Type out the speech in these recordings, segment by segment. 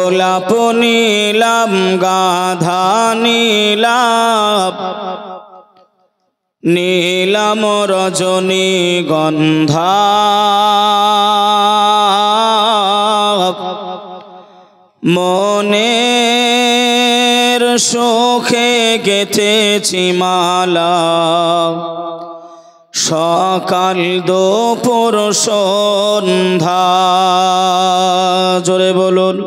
গোলাপ নীলাম গাধা নীলাম নীলাম রজনীগন্ধা মনের সুখে গেঁথেছি মালা সকাল দুপুর সন্ধ্যা জোরে বলুন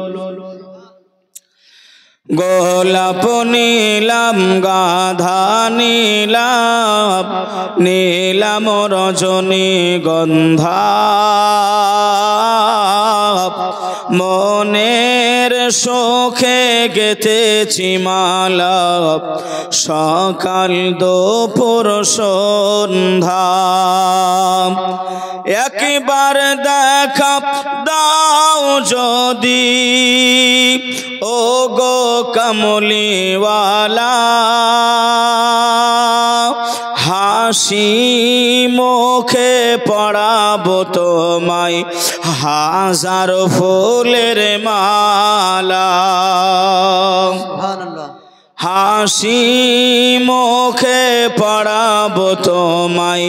গোলাপ নীলাম গাধা নীলাম নীলাম রজনীগন্ধা মনের সুখে গেঁথেছি মালা সকাল দুপুর সন্ধ্যা একবার দেখা দাও যদি ও গো কমলিওয়ালা হাসি মুখে পড়াবো তোমায় হাজার ফুলের মালা হাসি মুখে পড়াবো তোমায়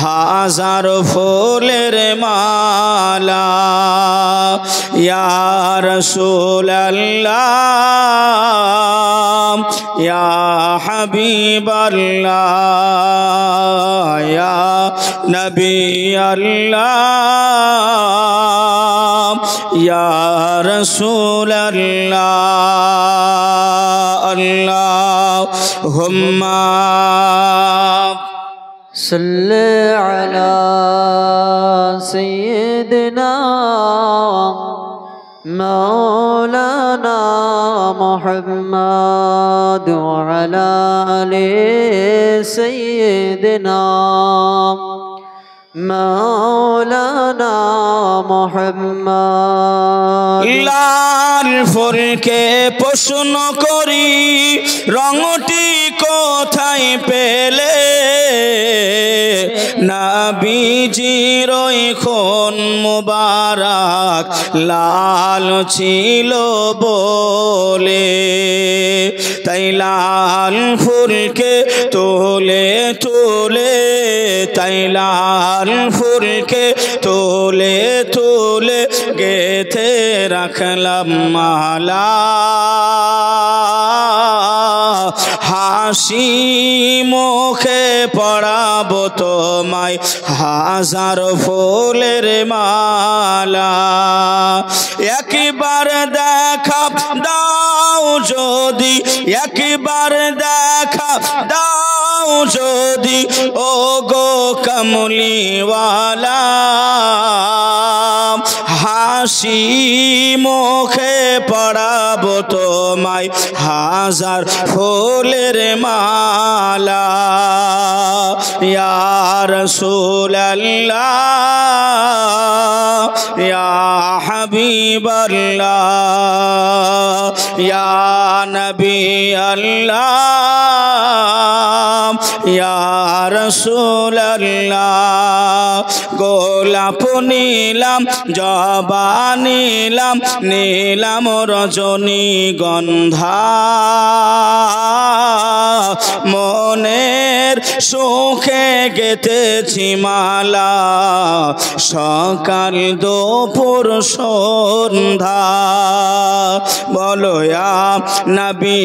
হাজার ফুলের মালা ইয়া রাসূলুল্লাহ ইয়া হাবিবাল্লাহ ইয়া নবী আল্লাহ ইয়া রাসূলুল্লাহ আল্লাহুম্মা সাল্লি আলা সাইয়্যিদিনা মাওলানা মুহাম্মদ ওয়া আলা আলি সাইয়্যিদিনা মাওলানা মুহাম্মদ লাল ফুলকে প্রশ্ন করি রংটি কোথায় পেলে নবীজির ওই খুন মুবারক লাল ছিল বলে তাই লাল ফুলকে তোলে তোলে তাই লাল ফুলকে তোলে তোলে গেথে রাখলাম মালা হাসি মুখে পড়াবো তোমায় হাজার ফুলের মালা একবার দেখা দাও যদি একবার দেখা দাও যদি ও গো কমলিওয়ালা হাসি মুখে পড়াবো তোমায় হাজার ফুলের মালা ইয়া রাসূলুল্লাহ ইয়া হাবিবাল্লাহ ইয়া নবী আল্লাহ ইয়া রাসূলুল্লাহ গোলাপ নীলাম জবা নীলাম নীলাম রজনীগন্ধা মনের সুখে গেঁথেছি মালা সকাল দুপুর সন্ধ্যা বলো ইয়া নবী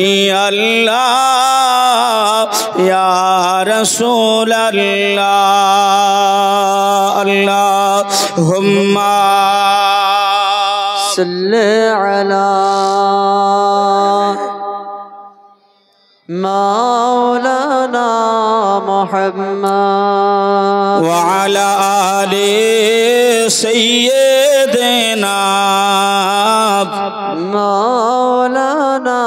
আল্লাহ ইয়া রাসূলুল্লাহ আল্লাহুম্মা সাল্লি আলা মাওলানা মুহাম্মদ ওয়া আলা আলি সাইয়্যিদিনা মাওলানা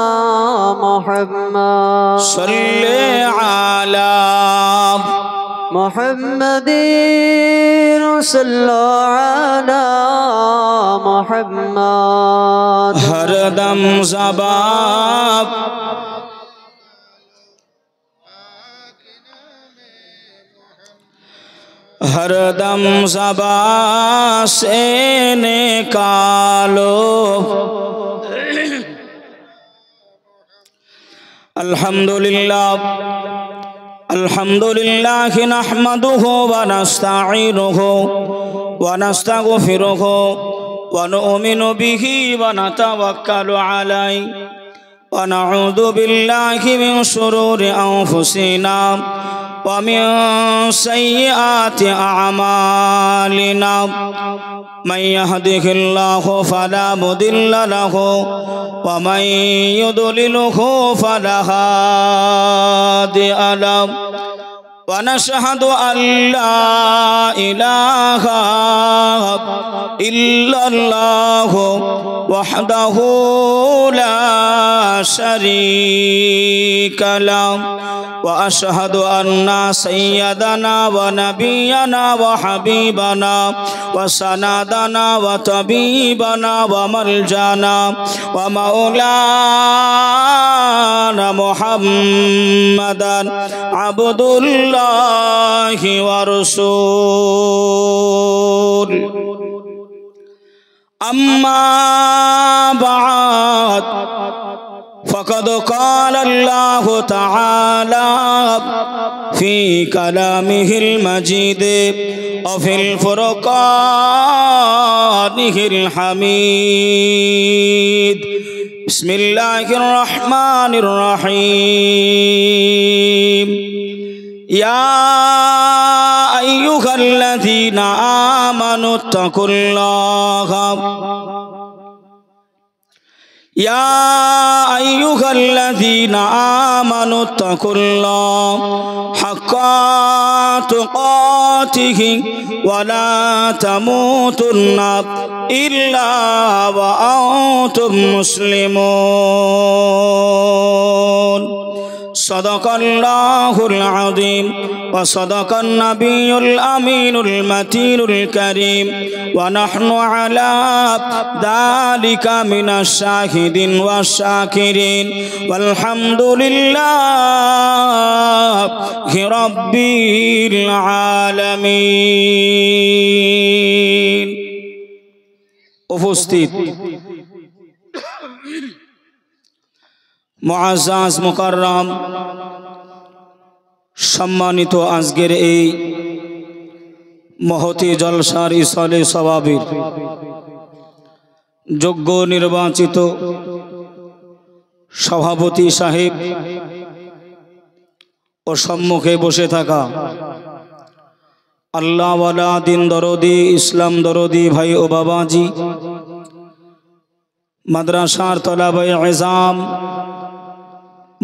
মুহাম্মদ সাল্লি আলা মুহাম্মাদিন সাল্লাল্লাহু আলা মুহাম্মদ হরদম জবাব हरदम ज़बां से निकालो अल्हम्दुलिल्लाह नहमदुहु व नस्तईनुहु व नस्तगफिरुहु व नुमिनु बिही व नतवक्कलु अलैहि व नऊज़ु बिल्लाहि मिन शुरूरि अनफुसिना व मिन सय्यिआति अअमालिना मन यहदिहिल्लाहु फला मुदिल्ल लहु व मन युद्लिलहु फला हादिय लहु व नशहदु अल्ला इलाहा इल्लल्लाहु वहदहु ला शरीका लहु व अशहदु अन्ना सय्यदना व नबियना व हबीबना व सनदना व तबीबना व मलजाना व मौलाना मुहम्मदन अब्दुल्लाहि व रसूल अम्मा बाद फ़क़द क़ाल अल्लाहु तआला फ़ी कलामिहिल मजीद व फ़िल फ़ुरक़ानिहिल हमीद बिस्मिल्लाहिर रहमानिर रहीम या अय्युहल्लज़ीना आमनुत्तक़ुल्लाहा या अय्युहल्लज़ीना आमनुत्तक़ुल्लाहा हक़्क़ा तुक़ातिहि व ला तमूतुन्ना इल्ला व अंतुम मुस्लिमून सदक़ल्लाहुल अज़ीम व सदक़न नबियुल अमीनुल मतीनुल करीम व नहनु अला ज़ालिका मिनश शाहिदीन व शाकिरीन वल्हम्दुलिल्लाहि रब्बिल आलमीन। उपस्थित मुआज़्ज़ाज़ मुकर्रम सम्मानित आजकेर এই মহতি জলসার ইসালে সওয়াবের যোগ্য নির্বাচিত সভাপতি সাহেব ও সম্মুখে বসে থাকা আল্লাহওয়ালা দিন দরদি ইসলাম দরদি ভাই ও বাবাজি মাদ্রাসার তলাবায়ে ইজাম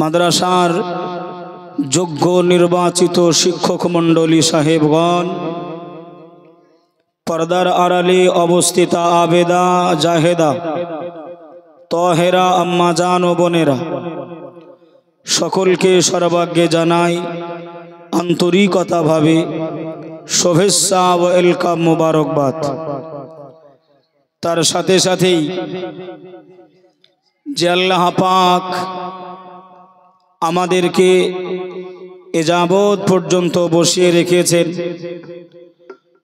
মাদ্রাসার যোগ্য নির্বাচিত শিক্ষক মণ্ডলী সাহেবগণ পর্দার আড়ালে অবস্থিতা আবেদা জাহেদা তহেরা আম্মা জান ও বোনেরা সকলকে সর্বাগ্যে জানাই আন্তরিকতাভাবে শুভেচ্ছা ও ওয়েলকাম মোবারকবাদ। তার সাথে সাথেই যে আল্লাহ পাক আমাদেরকে এ যাবৎ পর্যন্ত বসিয়ে রেখেছেন,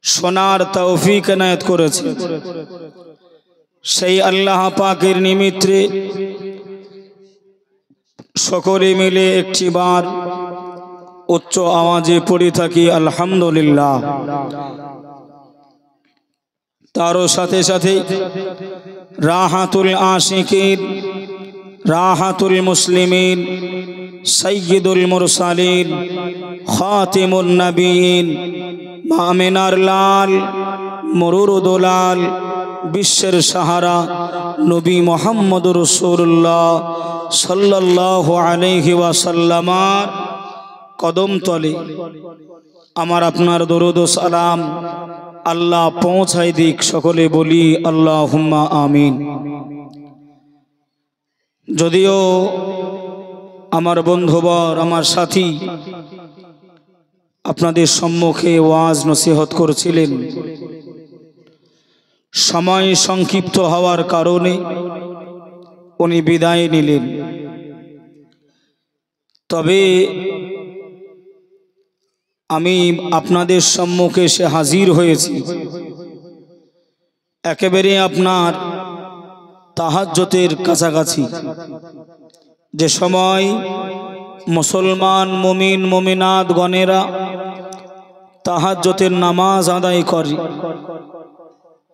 শোনার তৌফিক এনায়েত করেছেন, সেই আল্লাহ পাকের নিমিত্তে সকলে মিলে একটিবার উচ্চ আওয়াজে পড়ে থাকি আলহামদুলিল্লাহ। তারও সাথে সাথে রাহাতুল আশিকিন রাহাতুল মুসলিমিন সৈয়দুল মুরসালিন খাতিমুন নবীন মামিনার লাল মুরুরুদুলাল বিশ্বের সাহারা নবী মুহাম্মদুর রাসূলুল্লাহ সাল্লাল্লাহু আলাইহি ওয়াসাল্লামার কদম তলে আমার আপনার দরুদ ও সালাম আল্লাহ পৌঁছায় দিক। সকলে বলি আল্লাহুম্মা আমিন। যদিও আমার বন্ধুবর আমার সাথী আপনাদের সম্মুখে ওয়াজ নসিহত করছিলেন, সময় সংক্ষিপ্ত হওয়ার কারণে উনি বিদায় নিলেন। তবে আমি আপনাদের সম্মুখে এসে হাজির হয়েছি একেবারে আপনার তাহাজ্জুদের কাছাকাছি, যে সময় মুসলমান মুমিন মুমিনাত গণেরা তাহাজ্জুদের নামাজ আদায় করে,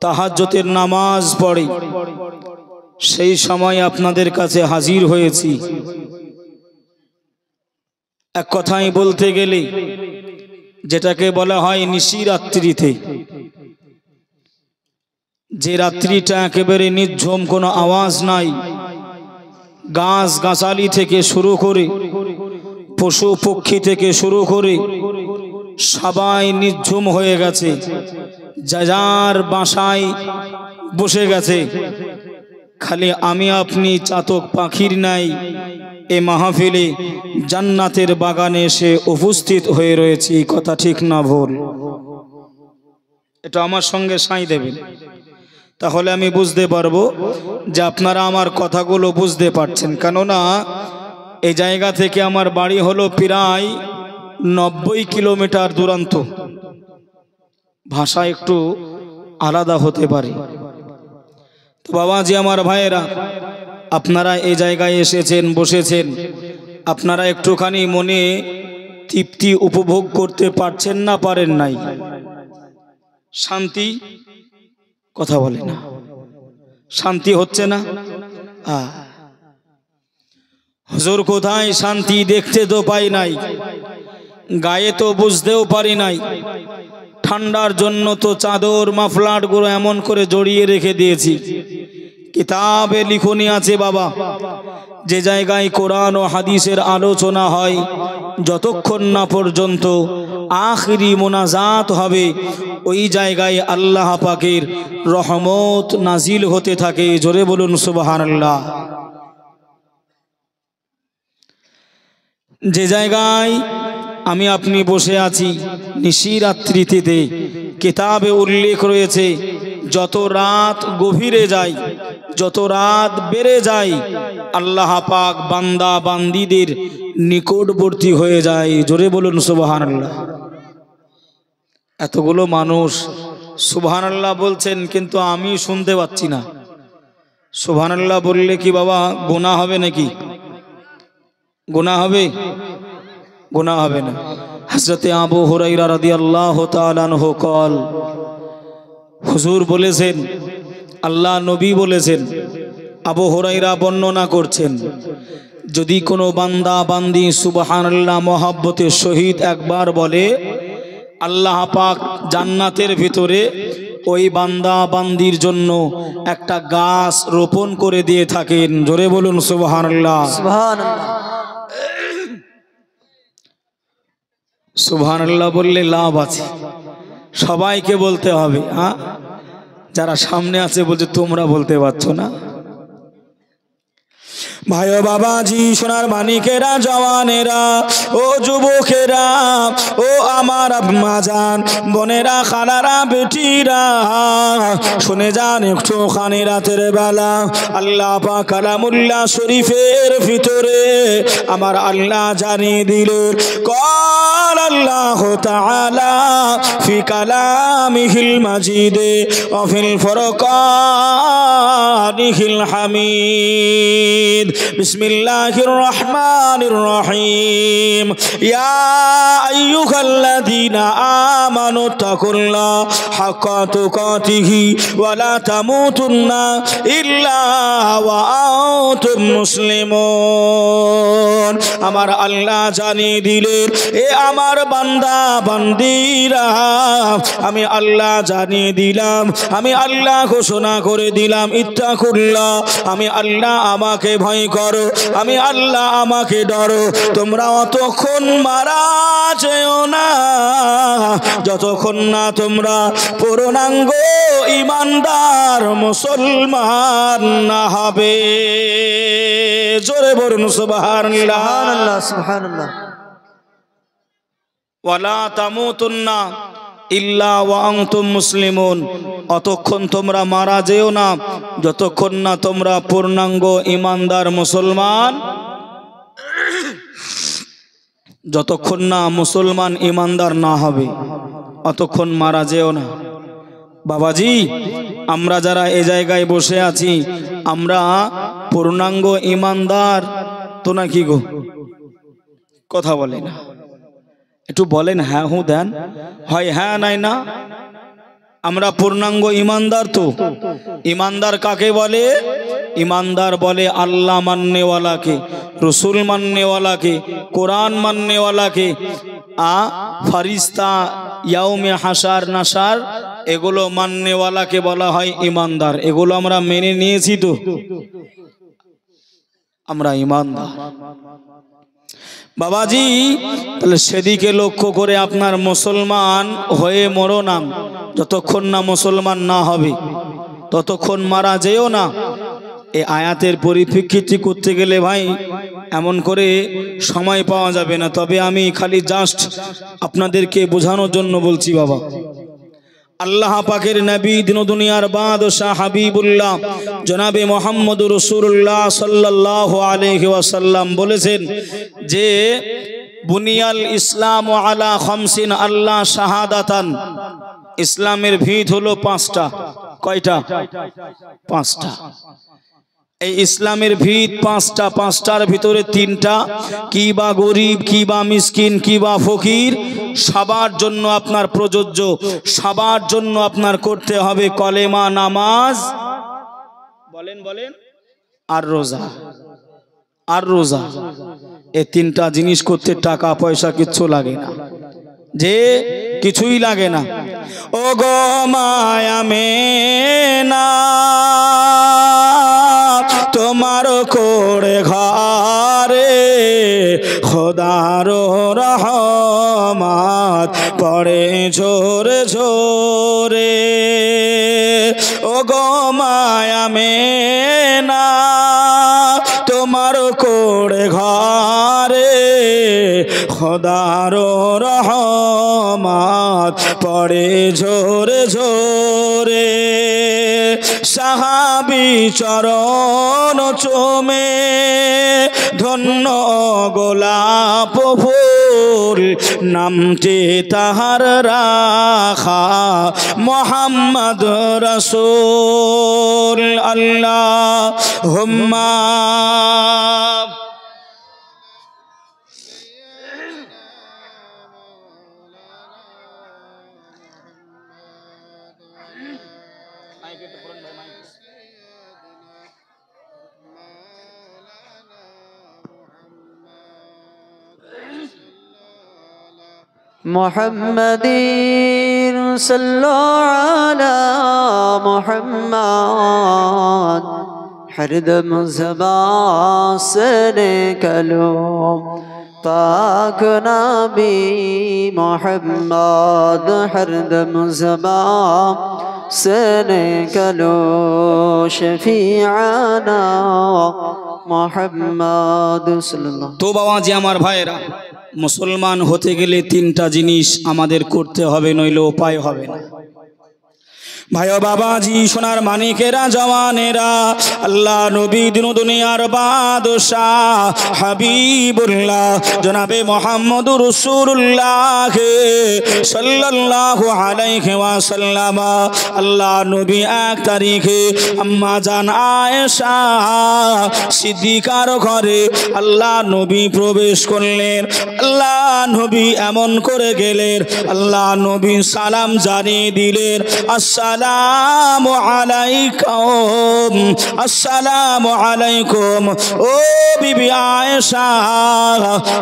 তাহাজ্জুদের নামাজ পড়ে, সেই সময় আপনাদের কাছে হাজির হয়েছি। এক কথায় বলতে গেলে যেটাকে বলা হয় নিশিরাত্রিতে, যে রাত্রিটা একেবারে নির্ঝুম, কোনো আওয়াজ নাই, গাছ গাছালি থেকে শুরু করে পশু পক্ষী থেকে শুরু করে সবাই নির্ঝুম হয়ে গেছে, যার বাসায় বসে গেছে। খালি আমি আপনি চাতক পাখির নাই এ মাহফিলে জান্নাতের বাগানে এসে উপস্থিত হয়ে রয়েছি। কথা ঠিক না ভুল? এটা আমার সঙ্গে সাই দেবেন, তাহলে আমি বুঝতে পারবো যে আপনারা আমার কথাগুলো বুঝতে পারছেন। কেননা এই জায়গা থেকে আমার বাড়ি হলো প্রায় 90 কিলোমিটার দূরান্ত। ভাষা একটু আলাদা হতে পারে। তো বাবাজি, আমার ভাইয়েরা, আপনারা এই জায়গায় এসেছেন, বসেছেন, আপনারা একটুখানি মনে তৃপ্তি উপভোগ করতে পারছেন না পারেন নাই? শান্তি, কথা বলে না, শান্তি হচ্ছে না? হুজুর কোথায় শান্তি? দেখতে তো পাই নাই, গায়ে তো বুঝতেও পারি নাই। ঠান্ডার জন্য তো চাদর মাফলার গুলো এমন করে জড়িয়ে রেখে দিয়েছি। কিতাবে লিখনি আছে বাবা, যে জায়গায় কোরআন ও হাদিসের আলোচনা হয়, যতক্ষণ না পর্যন্ত আখিরি মোনাজাত হবে, ওই জায়গায় আল্লাহ পাকের রহমত নাজিল হতে থাকে। জোরে বলুন সুবহানাল্লাহ। যে জায়গায় আমি আপনি বসে আছি নিশিরাত্রিতে, কিতাবে উল্লেখ রয়েছে, যত রাত গভীরে যায়, যত রাত বেড়ে যায়, আল্লাহ পাক বান্দা বান্দীদের নিকটবর্তী হয়ে যায়। জোরে বলুন সুবহানাল্লাহ। এতগুলো মানুষ সুবহানাল্লাহ বলছেন, কিন্তু আমি শুনতে পাচ্ছি না। সুবহানাল্লাহ বললে কি বাবা গুনাহ হবে নাকি? গুনাহ হবে? গুনাহ হবে না। হযরতে আবু হুরায়রা রাদিয়াল্লাহু তাআলা আনহু কল, হুজুর বলেছেন, আল্লাহ নবী বলেছেন, আবু হুরায়রা বর্ণনা করছেন, যদি কোনো বান্দা বান্দি সুবহানাল্লাহ মহব্বতের সহিত একবার বলে, আল্লাহ পাক জান্নাতের ভিতরে ওই বান্দা বান্দির জন্য একটা গাছ রোপণ করে দিয়ে থাকেন। জোরে বলুন সুবহানাল্লাহ। সুবহানাল্লাহ। সুবহানাল্লাহ বললে লাভ আছে, সবাইকে বলতে হবে। যারা সামনে আছে বলছে তোমরা বলতে পারছো না। ভাই ও বাবাজি, সোনার মানিকেরা, জওয়ানেরা, ও যুবকেরা, ও আমার আম্মা জান, বোনেরা, খালারা, বেটিরা, শুনে যান একটুখানি রাতের বেলা আল্লাহ পাক কালামুল্লাহ শরীফের ভিতরে আমার আল্লাহ জানিয়ে দিলেন, قال الله تعالى في كلامه المجيد وفي الفرقانه الحميد بسم الله الرحمن الرحيم يا أيها الذين آمنوا اتقوا الله حق تقاته ولا تموتن إلا وأنتم مسلمون আমার আল্লাহ জানিয়ে দিলেন, এ আমার বান্দা বান্দিরা, আমি আল্লাহ জানিয়ে দিলাম, আমি আল্লাহ ঘোষণা করে দিলাম, ইত্তাকুল্লাহ, আমি আল্লাহ আমাকে ভয় করো, আমি আল্লাহ আমাকে ডরো। তোমরা অতক্ষণ মারা যেও না যতক্ষণ না তোমরা পূর্ণাঙ্গ ঈমানদার মুসলমান না হবে। জোরে বলুন সুবহানাল্লাহ। সুবহানাল্লাহ, সুবহানাল্লাহ। ওয়ালা তামুতুন্না ইল্লা ওয়া আনতুম মুসলিমুন, অতক্ষণ তোমরা মারা যেও না যতক্ষণ না তোমরা পূর্ণাঙ্গ ঈমানদার মুসলমান, যতক্ষণ না মুসলমান ঈমানদার না হবে অতক্ষণ মারা যেও না। বাবাজি, আমরা যারা এই জায়গায় বসে আছি, আমরা পূর্ণাঙ্গ ঈমানদার তো নাকি গো? কথা বলে না। একটু বলেন হ্যাঁ হু দেন, হয় হ্যাঁ নাই না। আমরা পূর্ণাঙ্গ ইমানদার তো। ইমানদার কাকে বলে? ইমানদার বলে আল্লাহ মাননেওয়ালাকে, রসুল মাননেওয়ালাকে, কোরআন মাননেওয়ালাকে, ফারিস্তা, ইয়াউমে হাসার নাসার, এগুলো মাননেওয়ালাকে বলা হয় ইমানদার। এগুলো আমরা মেনে নিয়েছি তো, আমরা ইমানদার বাবাজি। তাহলে সেদিকে লক্ষ্য করে আপনার মুসলমান হয়ে মরো না। যতক্ষণ না মুসলমান না হবে ততক্ষণ মারা যেও না। এই আয়াতের পরিপ্রেক্ষিতে করতে গেলে ভাই এমন করে সময় পাওয়া যাবে না। তবে আমি খালি জাস্ট আপনাদেরকে বোঝানোর জন্য বলছি বাবা। আল্লাহ পাকের নবী দিন দুনিয়ার বাদশাহ হাবিবুল্লাহ জনাবে মুহাম্মদুর রাসূলুল্লাহ সাল্লাল্লাহু আলাইহি ওয়াসাল্লাম বলেছেন যে বুনিয়াল ইসলাম আলা খামসিন আল্লাহ শাহাদাতান। ইসলামের ভিত হলো পাঁচটা। কয়টা? পাঁচটা। এই ইসলামের ভিত পাঁচটা। পাঁচটার ভিতরে তিনটা, কি বা গরিব, কি বা মিসকিন, কি বা ফকির, সবার জন্য আপনার প্রযোজ্য, সবার জন্য আপনার করতে হবে কলেমা, নামাজ, বলেন বলেন, আর রোজা। আর রোজা, এই তিনটা জিনিস করতে টাকা পয়সা কিচ্ছু লাগে না, যে কিছুই লাগে না। ও গো মায়া মেনা তোমার কোড়ে ঘরে খোদার রহমত পড়ে ঝোরে ঝোরে। ও গো মায়া মেনা তোমার কোড়ে ঘরে খোদার রহমত পড়ে ঝোরে ঝোরে। সাহাবী চরণ চুমে ধন্য গোলাপ ফুল নামটি তাহার রাখা মুহাম্মদ রাসূল। আল্লাহুম্মা محمد صلى على محمد हरदम ज़बान से निकलो पाक नबी मोहम्मद। हरदम ज़बान से निकलो शफीआना मोहम्मद सल्लल्लाहु। তো বাবাজি আমার ভাইরা, মুসলমান হতে গেলে তিনটা জিনিস আমাদের করতে হবে, নইলে উপায় হবে না। ভাই ও বাবাজি, সোনার মানিকেরা, জওয়ানেরা, আল্লাহ নবী দিন দুনিয়ার বাদশাহ হাবিবুল্লাহ জনাবে মুহাম্মদুর রাসূলুল্লাহ সাল্লাল্লাহু আলাইহি ওয়াসাল্লাম, আল্লাহ নবী এক তারিখে আম্মা জান আয়েশা সিদ্দিকার ঘরে আল্লাহ নবী প্রবেশ করলেন। আল্লাহ নবী এমন করে গেলেন, আল্লাহ নবী সালাম জানিয়ে দিলেন, আসসালামু আলাইকুম, আসসালামু আলাইকুম। ও বিবি আয়েশা,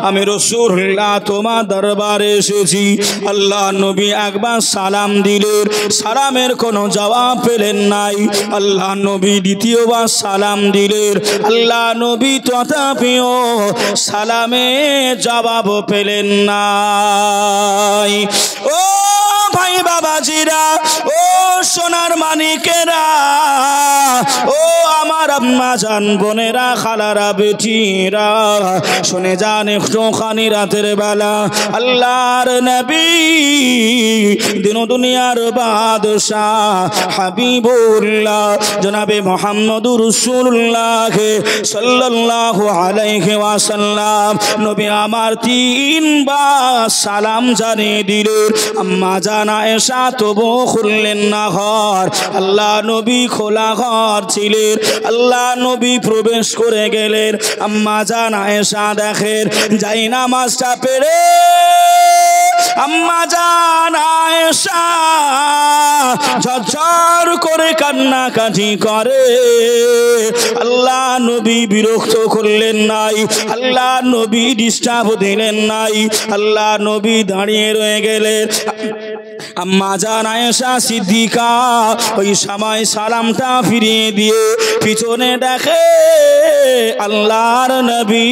আমি রাসূলুল্লাহ তোমার দরবারে এসেছি। আল্লাহ নবী একবার সালাম দিলেন, সালামের কোনো জবাব পেলেন নাই। আল্লাহ নবী দ্বিতীয়বার সালাম দিলেন, আল্লাহ নবী তথাপিও সালামে জবাব পেলেন নাই। ও ভাই বাবাজিরা, ও সোনার মানিকেরা, ও আমার আম্মা জান বোনেরা, খালারা, বেটিরা, শুনে যান একটুখানি রাতের বেলা আল্লাহর নবী দিন দুনিয়ার বাদশাহ হাবিবুল্লাহ জনাবে মুহাম্মদুর রাসূলুল্লাহ সাল্লাল্লাহু আলাইহি ওয়াসাল্লাম নবী আমার তিনবার সালাম জানিয়ে দিলেন। আম্মা জান জান আয়েশা তবু খুললেন না ঘর। আল্লাহ নবী খোলা ঘর ছিলেন, আল্লাহ নবী প্রবেশ করে গেলেন। আম্মা জান আয়েশা দেখেন যাই নামাজটা পেরে আম্মা জান আয়েশা ঝরঝর করে কান্নাকাটি করে। আল্লাহ নবী বিরক্ত করলেন নাই, আল্লাহ নবী ডিস্টার্ব দিলেন নাই, আল্লাহ নবী দাঁড়িয়ে রয়ে গেলেন। আম্মা জান আয়েশা সিদ্দিকা ওই সময় সালামটা ফিরিয়ে দিয়ে পিছনে দেখে আল্লাহর নবী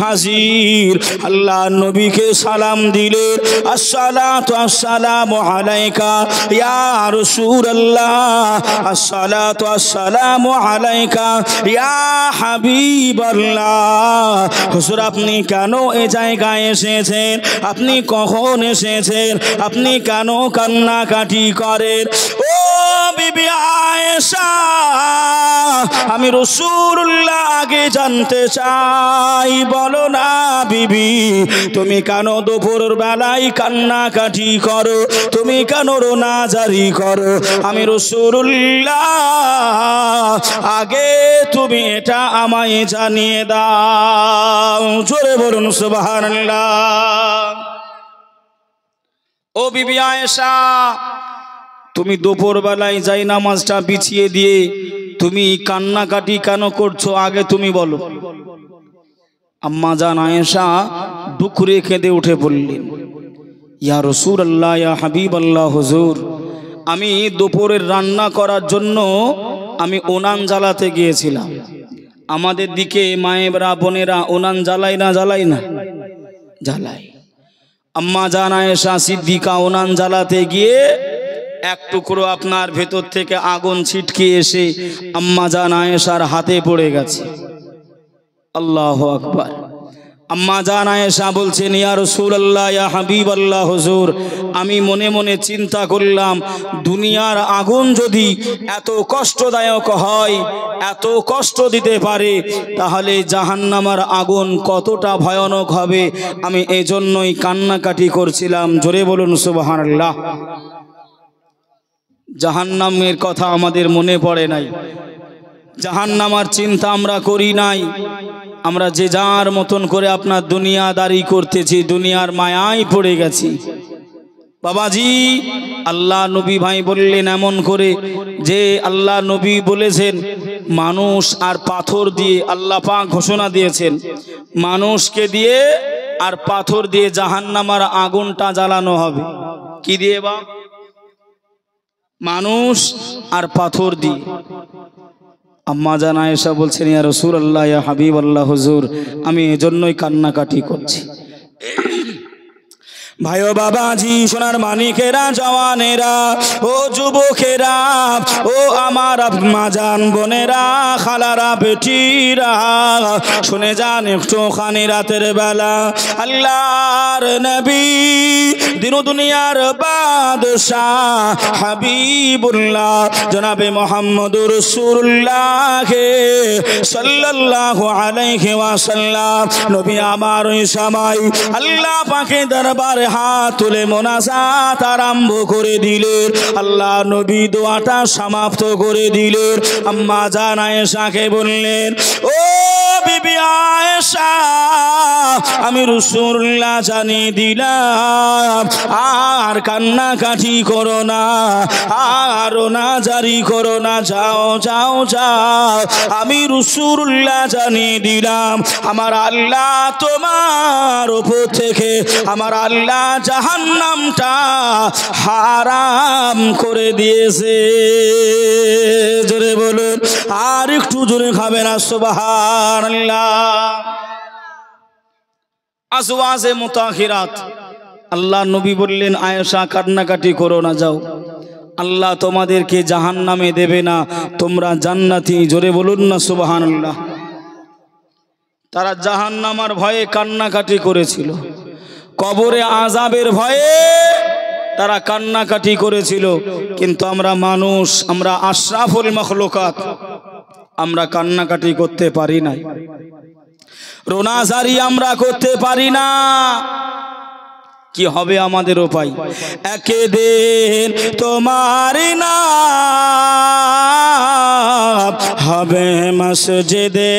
হাজির। আল্লাহ নবীকে সালাম দিলে আসসালাতু আসসালামু আলাইকা ইয়া রাসূলুল্লাহ, আসসালাতু আসসালামু আলাইকা ইয়া হাবিবাল্লাহ। হুজুর আপনি কেন এই জায়গায় এসেছেন? আপনি কখন এসেছেন? আপনি কেন কান্নাকাটি করেন? ও বিবি আয়েশা, আমি রাসূলুল্লাহ আগে জানতে চাই, বলো না বিবি তুমি কেন দুপুরের বেলায় কান্নাকাটি করো? তুমি কেন রোনাজারি করো? আমি রাসূলুল্লাহ আগে তুমি এটা আমায় জানিয়ে দাও। জোরে বলুন সুবহানাল্লাহ। ও বিবি আয়েশা, তুমি দুপুর বেলায় যাই নামাজটা বিছিয়ে দিয়ে তুমি কান্নাকাটি কেন করছো? আগে তুমি বলো। আম্মা জান আয়েশা দুখরে কেঁদে উঠে বললেন, ইয়া রাসূলুল্লাহ, ইয়া হাবিবাল্লাহ, হুজুর আমি দুপুরের রান্না করার জন্য আমি উনান জ্বালাতে গিয়েছিলাম। আমাদের দিকে মায়েরা বোনেরা উনান জ্বালায় না? জ্বালায় না? জ্বালায়। আম্মা জান আয়েশা সিদ্দিকা উনান জ্বালাতে গিয়ে এক টুকরো আপনার ভেতর থেকে আগুন ছিটকে এসে আম্মা জান আয়েশার হাতে পড়ে গেছে। আল্লাহু আকবার। আম্মা জান আয়েশা বলছেন, ইয়া রাসূলুল্লাহ, ইয়া হাবিবাল্লাহ, হুজুর আমি মনে মনে চিন্তা করলাম দুনিয়ার আগুন যদি এত কষ্টদায়ক হয়, এত কষ্ট দিতে পারে, তাহলে জাহান্নামের আগুন কতটা ভয়ানক হবে। আমি এজন্যই কান্নাকাটি করছিলাম। জোরে বলুন সুবহানাল্লাহ। জাহান্নামের কথা আমাদের মনে পড়ে নাই, জাহান্নামের চিন্তা আমরা করি নাই। আমরা যে যার মতন করে আপনার দুনিয়াদারি করতেছি, দুনিয়ার মায়ায় পড়ে গেছি। বাবাজি আল্লাহ নবী ভাই বললেন এমন করে যে আল্লাহ নবী বলেছেন মানুষ আর পাথর দিয়ে, আল্লাহ পাক ঘোষণা দিয়েছেন মানুষকে দিয়ে আর পাথর দিয়ে জাহান্নামের আগুনটা জ্বালানো হবে। কি দিয়ে? বা মানুষ আর পাথর দিয়ে। আম্মা জান আয়েশা বলছেন, ইয়া রাসূলুল্লাহ, ইয়া হাবিবাল্লাহ, হুজুর আমি এজন্যই কান্নাকাটি করছি। ভাই ও বাবাজি, সোনার মানিকেরা, জওয়ানেরা, ও যুবকেরা, ও আমার আম্মা জান বোনেরা, খালারা, বেটিরা, শুনে যান একটুখানি রাতের বেলা আল্লাহর নবী দিন দুনিয়ার বাদশাহ হাবিবুল্লাহ জনাবে মুহাম্মদুর রাসূলুল্লাহ সাল্লাল্লাহু আলাইহি ওয়াসাল্লাম নবী আমার ওই সময় আল্লাহ পাকের দরবারে হাত তুলে মোনাজাত আরম্ভ করে দিলেন। আল্লাহ নবী দোয়াটা সমাপ্ত করে দিলেন। আম্মা জান আয়েশাকে বললেন, ও বিবি আয়েশা আমি রাসূলুল্লাহ জানিয়ে দিলাম আর কান্নাকাটি করো না, আর না জারি করো না, যাও যাও যাও। আমি রাসূলুল্লাহ জানিয়ে দিলাম আমার আল্লাহ তোমার উপর থেকে, আমার আল্লাহ জাহান্নামটা হারাম করে দিয়েছে। জোরে বলুন, আর একটু জোরে খাবে না সুবহানাল্লাহ। আজওয়াজে মুতাহিরাত আল্লাহ নবী বললেন, আয়েশা কান্নাকাটি করো না, যাও, আল্লাহ তোমাদেরকে জাহান্নামে দেবে না, তোমরা জান্নাতি। জোরে বলুন না সুবহানাল্লাহ। তারা জাহান্নামের ভয়ে কান্নাকাটি করেছিল, কবরে আযাবের ভয়ে তারা কান্নাকাটি করেছিল। কিন্তু আমরা মানুষ, আমরা আশরাফুল মাখলুকাত, আমরা কান্নাকাটি করতে পারি না, রোনাজারি আমরা করতে পারি না। কি হবে আমাদের উপায়? একদিন তোমার নাম হবে মসজিদে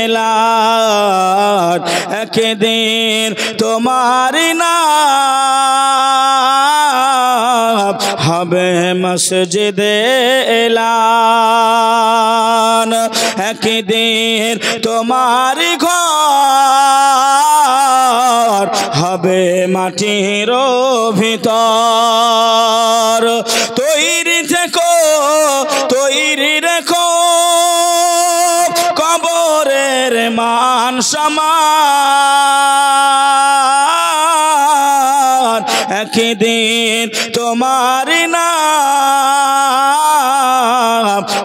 এলান, একদিন তোমার নাম হবে মসজিদে এলান, একদিন তোমার ঘর হবে মাটির ভিতর। তৈরি থেকো, তৈরি রেখো কবরের মান সম্মান, একদিন তোমার নাম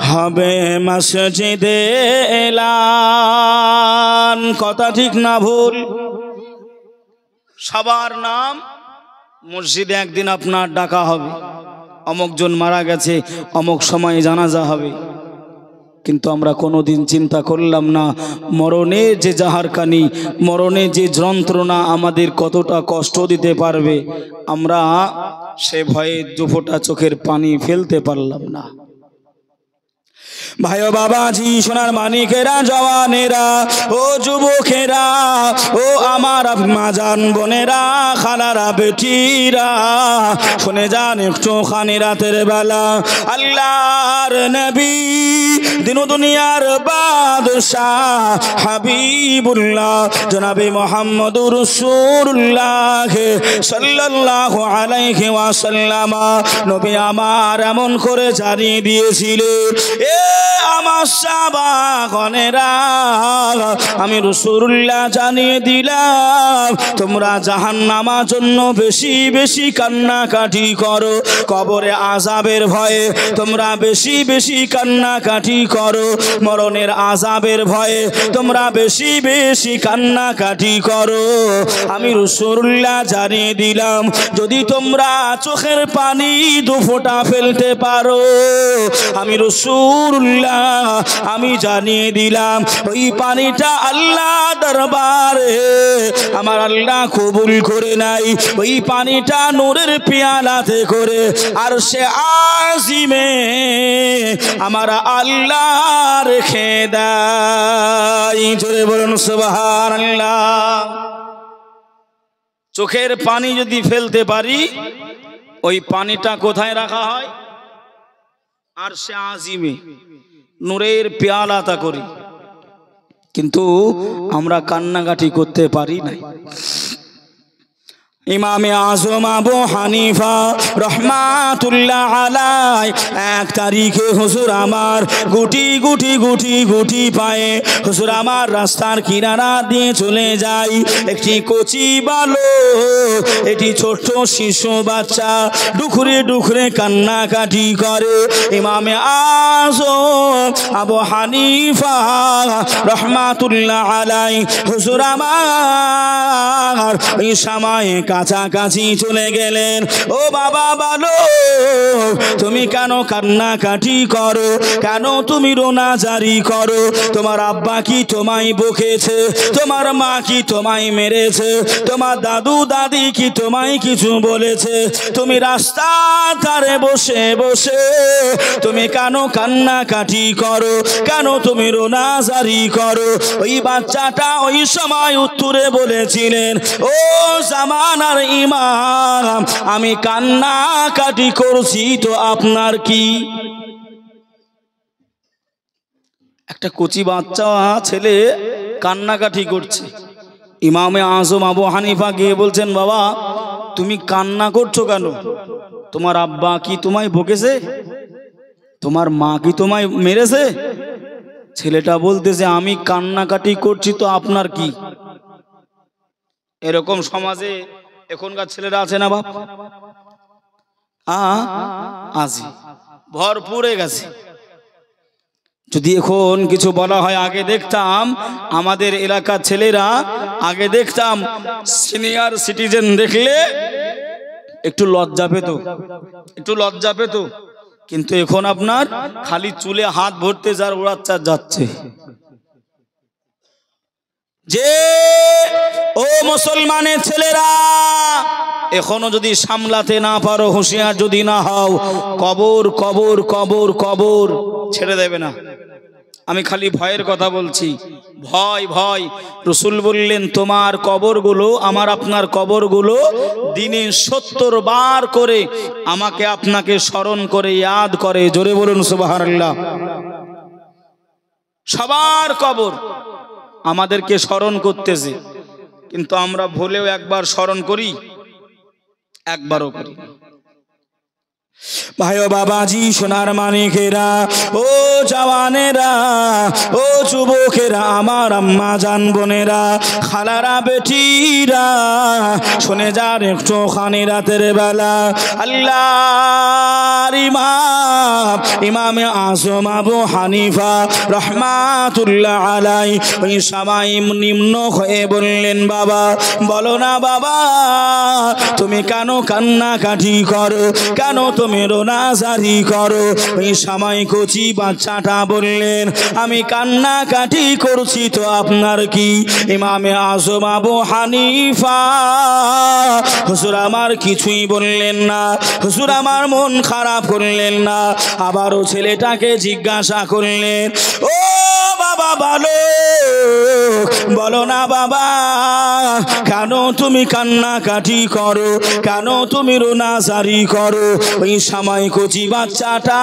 হবে মসজিদে এলান। কথা ঠিক না ভুল? সবার নাম মসজিদে একদিন আপনার ডাকা হবে, অমুকজন মারা গেছে, অমুক সময়ে জানাজা হবে। কিন্তু আমরা কোনোদিন চিন্তা করলাম না মরণে যে জাহারকানি, মরণে যে যন্ত্রণা আমাদের কতটা কষ্ট দিতে পারবে। আমরা সে ভয়ে দুফোঁটা চোখের পানি ফেলতে পারলাম না। ভাই ও বাবাজি, সোনার মানিকেরা, জওয়ানেরা, ও যুবকেরা, ও আমার মাজান বোনেরা, খালারা, বেটিরা, শুনে যান একটুখানি রাতের বেলা আল্লাহর নবী, দিন দুনিয়ার বাদশাহ হাবিবুল্লাহ জনাবে মুহাম্মদুর রাসূলুল্লাহ সাল্লাল্লাহু আলাইহি ওয়াসাল্লাম নবী আমার এমন করে জানিয়ে দিয়েছিলেন, এ আমার সাহাবাগণেরা, আমি রাসূলুল্লাহ জানিয়ে দিলাম তোমরা জাহান্নামের জন্য বেশি বেশি কান্নাকাটি করো, কবরে আযাবের ভয়ে তোমরা বেশি বেশি কান্নাকাটি করো, মরণের আযাবের ভয়ে তোমরা বেশি বেশি কান্নাকাটি করো। আমি রাসূলুল্লাহ জানিয়ে দিলাম যদি তোমরা চোখের পানি দুফোঁটা ফেলতে পারো, আমি রাসূলুল্লাহ আমি জানিয়ে দিলাম ওই পানিটা আল্লাহ দরবারে আমার আল্লাহ কবুল করে নাই, ওই পানিটা নূরের পেয়ালাতে করে আর সে আজিমে আমার আল্লাহ রেখে দেয়। জোরে বলুন সুবহানাল্লাহ। চোখের পানি যদি ফেলতে পারি, ওই পানিটা কোথায় রাখা হয়? আর সে আজিমে নূরের পেয়ালাতা করি, কিন্তু আমরা কান্নাকাটি করতে পারি না। ইমামে আজম আবু হানিফা রহমাতুল্লাহ আলাই এক তারিখে হুজুর আমার গুটি গুটি গুটি গুটি পায়ে হুজুর আমার রাস্তার কিনারা দিয়ে চলে যায়। একটি কচি বালক, এটি ছোট্ট শিশু বাচ্চা ডুকরে ডুকরে কান্নাকাটি করে। ইমামে আজম আবু হানিফা রহমাতুল্লাহ আলাই হুজুর আমার এই সময় কাছাকাছি চলে গেলেন। ও বাবা বালক, তুমি কেন কান্নাকাটি করো? কেন তুমি রোনা জারি করো? তোমার আব্বা কি তোমায় বকেছে? তোমার মা কি তোমায় মেরেছে? তোমার দাদু দাদি কি তোমায় কিছু বলেছে? তুমি রাস্তার ধারে বসে বসে তুমি কেন কান্নাকাটি করো? কেন তুমি রোনা জারি করো? ওই বাচ্চাটা ওই সময় উত্তরে বলেছিলেন, ও জামানার ইমাম, আমি কান্নাকাটি করছি তো আপনার কি? একটা কচি বাচ্চা ছেলে কান্নাকাটি করছে। ইমামে আজম আবু হানিফা গিয়ে বলছেন, বাবা তুমি কান্না করছো কেন? তোমার আব্বা কি তোমায় বকেছে? তোমার মা কি তোমায় মেরেছে? ছেলেটা বলতেছে, আমি কান্নাকাটি করছি তো আপনার কি? এরকম সমাজে এখনকার ছেলেরা আছে না বাপ? আজি ভরপুরে গেছে। যদি এখন কিছু বলা হয়, আগে দেখতাম আমাদের এলাকার ছেলেরা, আগে দেখতাম সিনিয়র সিটিজেন দেখলে একটু লজ্জা পেত, একটু লজ্জা পেত। কিন্তু এখন আপনার খালি চুলে হাত ভরতে যার ওড়াচ্ছা যাচ্ছে। যে ও মুসলমানের ছেলেরা, এখনো যদি সামলাতে না পারো, হুঁশিয়ার যদি না হও, কবর কবর কবর কবর ছেড়ে দেবে না। আমি খালি ভয়ের কথা বলছি, ভয় ভয়। রসুল বললেন তোমার কবরগুলো, আমার আপনার কবরগুলো দিনে 70 বার করে আমাকে আপনাকে স্মরণ করে ইয়াদ করে। জোরে বলুন সুবহানাল্লাহ। সবার কবর আমাদেরকে স্মরণ করতেছে, কিন্তু আমরা ভুলেও একবার স্মরণ করি? একবারও করি। ভাই ও বাবাজি, সোনার মানিকেরা, ও জওয়ানেরা, ও যুবকেরা, আমার আম্মা জান বোনেরা, খালারা, বেটিরা, শুনে যান একটু খানি রাতের বেলা আল্লাহর ইমামে আজম আবু হানিফা রহমাতুল্লাহ আলাই ওই সবাই নিম্ন হয়ে বললেন, বাবা বলো না বাবা, তুমি কেন কান্নাকাটি করো, কেন তুমি রোনাজারি করো? ওই সময় কচি বাচ্চাটা বললেন, আমি কান্নাকাটি করছি তো আপনার কি? ইমামে আজম আবু হানিফা হুজুর আমার কিছুই বললেন না, হুজুর আমার মন খারাপ করলেন না। আবারও ছেলেটাকে জিজ্ঞাসা করলেন, ও বাবা বলো না বাবা, কেন তুমি কান্নাকাটি করো, কেন তুমি রোনাজারি করো? ওই সময় কচি বাচ্চাটা,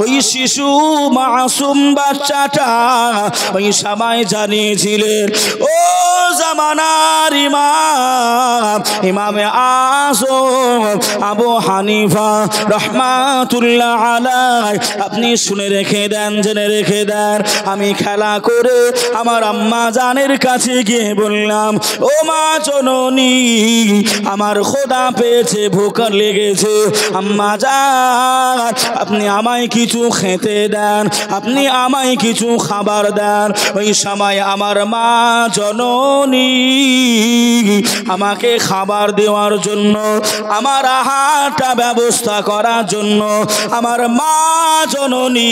ওই শিশু মাসুম বাচ্চাটা ওই সময় জানিয়েছিলেন, ও জামানার ইমামে আজম আবু হানিফা রহমাতুল্লাহ আলাই, আপনি শুনে রেখে দেন, জেনে রেখে দেন, আমি খেলা করে আমার আম্মা জানের কাছে গিয়ে বললাম, ও মা জননী, আমার খোদা পেয়েছে, ভুখ লেগেছে, আম্মা জান আপনি আমায় কিছু খেতে দেন, আপনি আমায় কিছু খাবার দেন। ওই সময় আমার মা জননী আমাকে খাবার দেওয়ার জন্য, আমার আহারটা ব্যবস্থা করার জন্য আমার মা জননী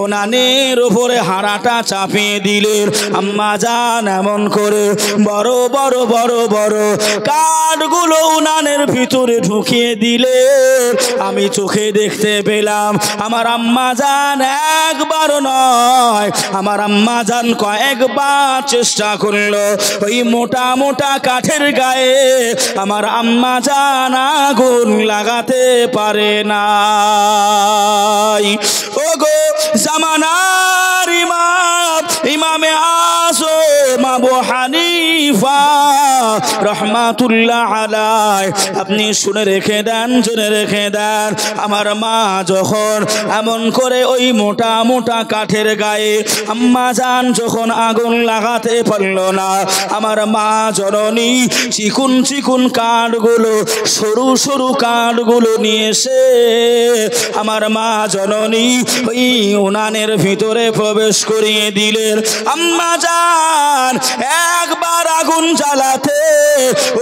উনানের উপরে হাড়াটা চাপিয়ে দিলেন। আম্মা জান এমন করে বড় বড় বড় বড় কাঠগুলো উনানের ভিতরে ঢুকিয়ে দিলে আমি চোখে দেখতে পেলাম। আমার আম্মা জান একবার নয়, আমার আম্মা জান কয়েকবার চেষ্টা করলো ওই মোটা মোটা কাঠের গায়ে আমার আম্মা জান আগুন লাগাতে পারে না। ও গো জামানার ইমামে আজম আবু হানিফা রহমাতুল্লাহ আলাই, আপনি শুনে রেখে দেন, জেনে রেখে দেন, আমার মা যখন এমন করে ওই মোটা মোটা কাঠের গায়ে আম্মা জান যখন আগুন লাগাতে পারল না, আমার মা জননী চিকুন চিকুন কাঠগুলো, সরু সরু কাঠগুলো নিয়ে এসে আমার মা জননী ওই উনানের ভিতরে প্রবেশ করিয়ে দিলেন। আম্মা জান একবার আগুন জ্বালাতে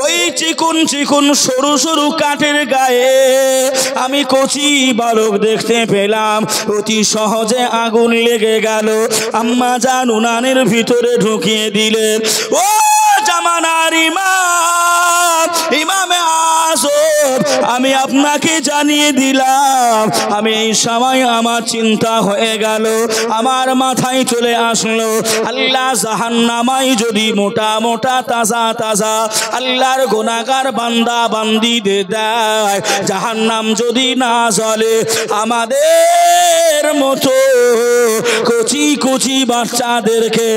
ওই চিকুন চিকুন সরু সরু কাঠের গায়ে আমি কচি বালক দেখতে পেলাম, অতি সহজে আগুন লেগে গেল। আম্মা জান উনানের ভিতরে ঢুকিয়ে দিলেন। ও জামানার ইমামে আজম, আমি আপনাকে জানিয়ে দিলাম, আমি এই সময় আমার চিন্তা হয়ে গেল, আমার মাথায় চলে আসলো, আল্লাহ জাহান্নামাই যদি মোটা মোটা তাজা তাজা আল্লাহর গুনাহগার বান্দা বান্দিদের দেয়, জাহান্নাম যদি না জ্বলে, আমাদের মতো কচি কচি বাচ্চাদেরকে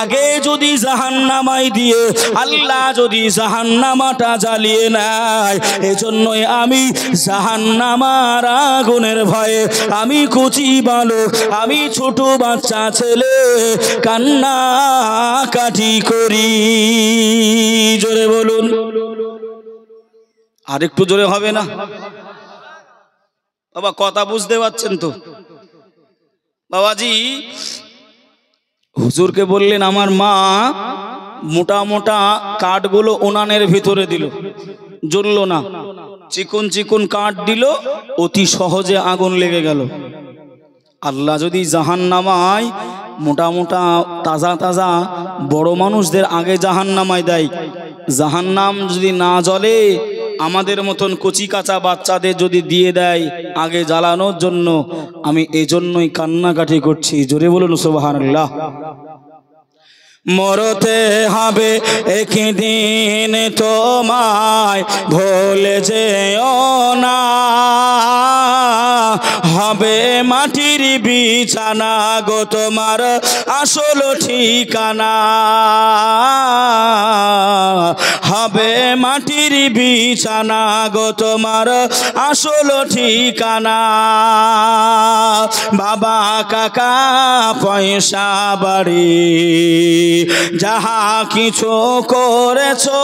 আগে যদি জাহান্নামাই দিয়ে আল্লাহ যদি জাহান্নামাটা জ্বালিয়ে নেয়, এজন্যই আমি জাহান্নামার আগুনের ভয়ে আমি কচি বালক, আমি ছোট বাচ্চা ছেলে কান্না কাটি করি। জোরে বলুন, আরেকটু জোরে হবে না বাবা? কথা বুঝতে পারছেন তো? বাবাজি হুজুরকে বললেন, আমার মা মোটা মোটা কাঠগুলো উনানের ভিতরে দিল, জ্বললো না, চিকুন চিকুন কাঠ দিল, অতি সহজে আগুন লেগে গেল। আল্লাহ যদি জাহান্নামায় মোটা মোটা তাজা তাজা বড় মানুষদের আগে জাহান্নামায় দেয়, জাহান্নাম যদি না জ্বলে আমাদের মতন কচি কাঁচা বাচ্চাদের যদি দিয়ে দেয় আগে জ্বালানোর জন্য, আমি এজন্যই কান্নাকাটি করছি। জোরে বলুন সুবহানাল্লাহ। মরতে হবে একদিন তোমায় ভুলে যেও না, হবে মাটির বিছানা গো তোমার আসল ঠিকানা, হবে মাটির বিছানা গো তোমার আসল ঠিকানা। বাবা কাকা পয়সা বাড়ি যাহা কিছু করেছো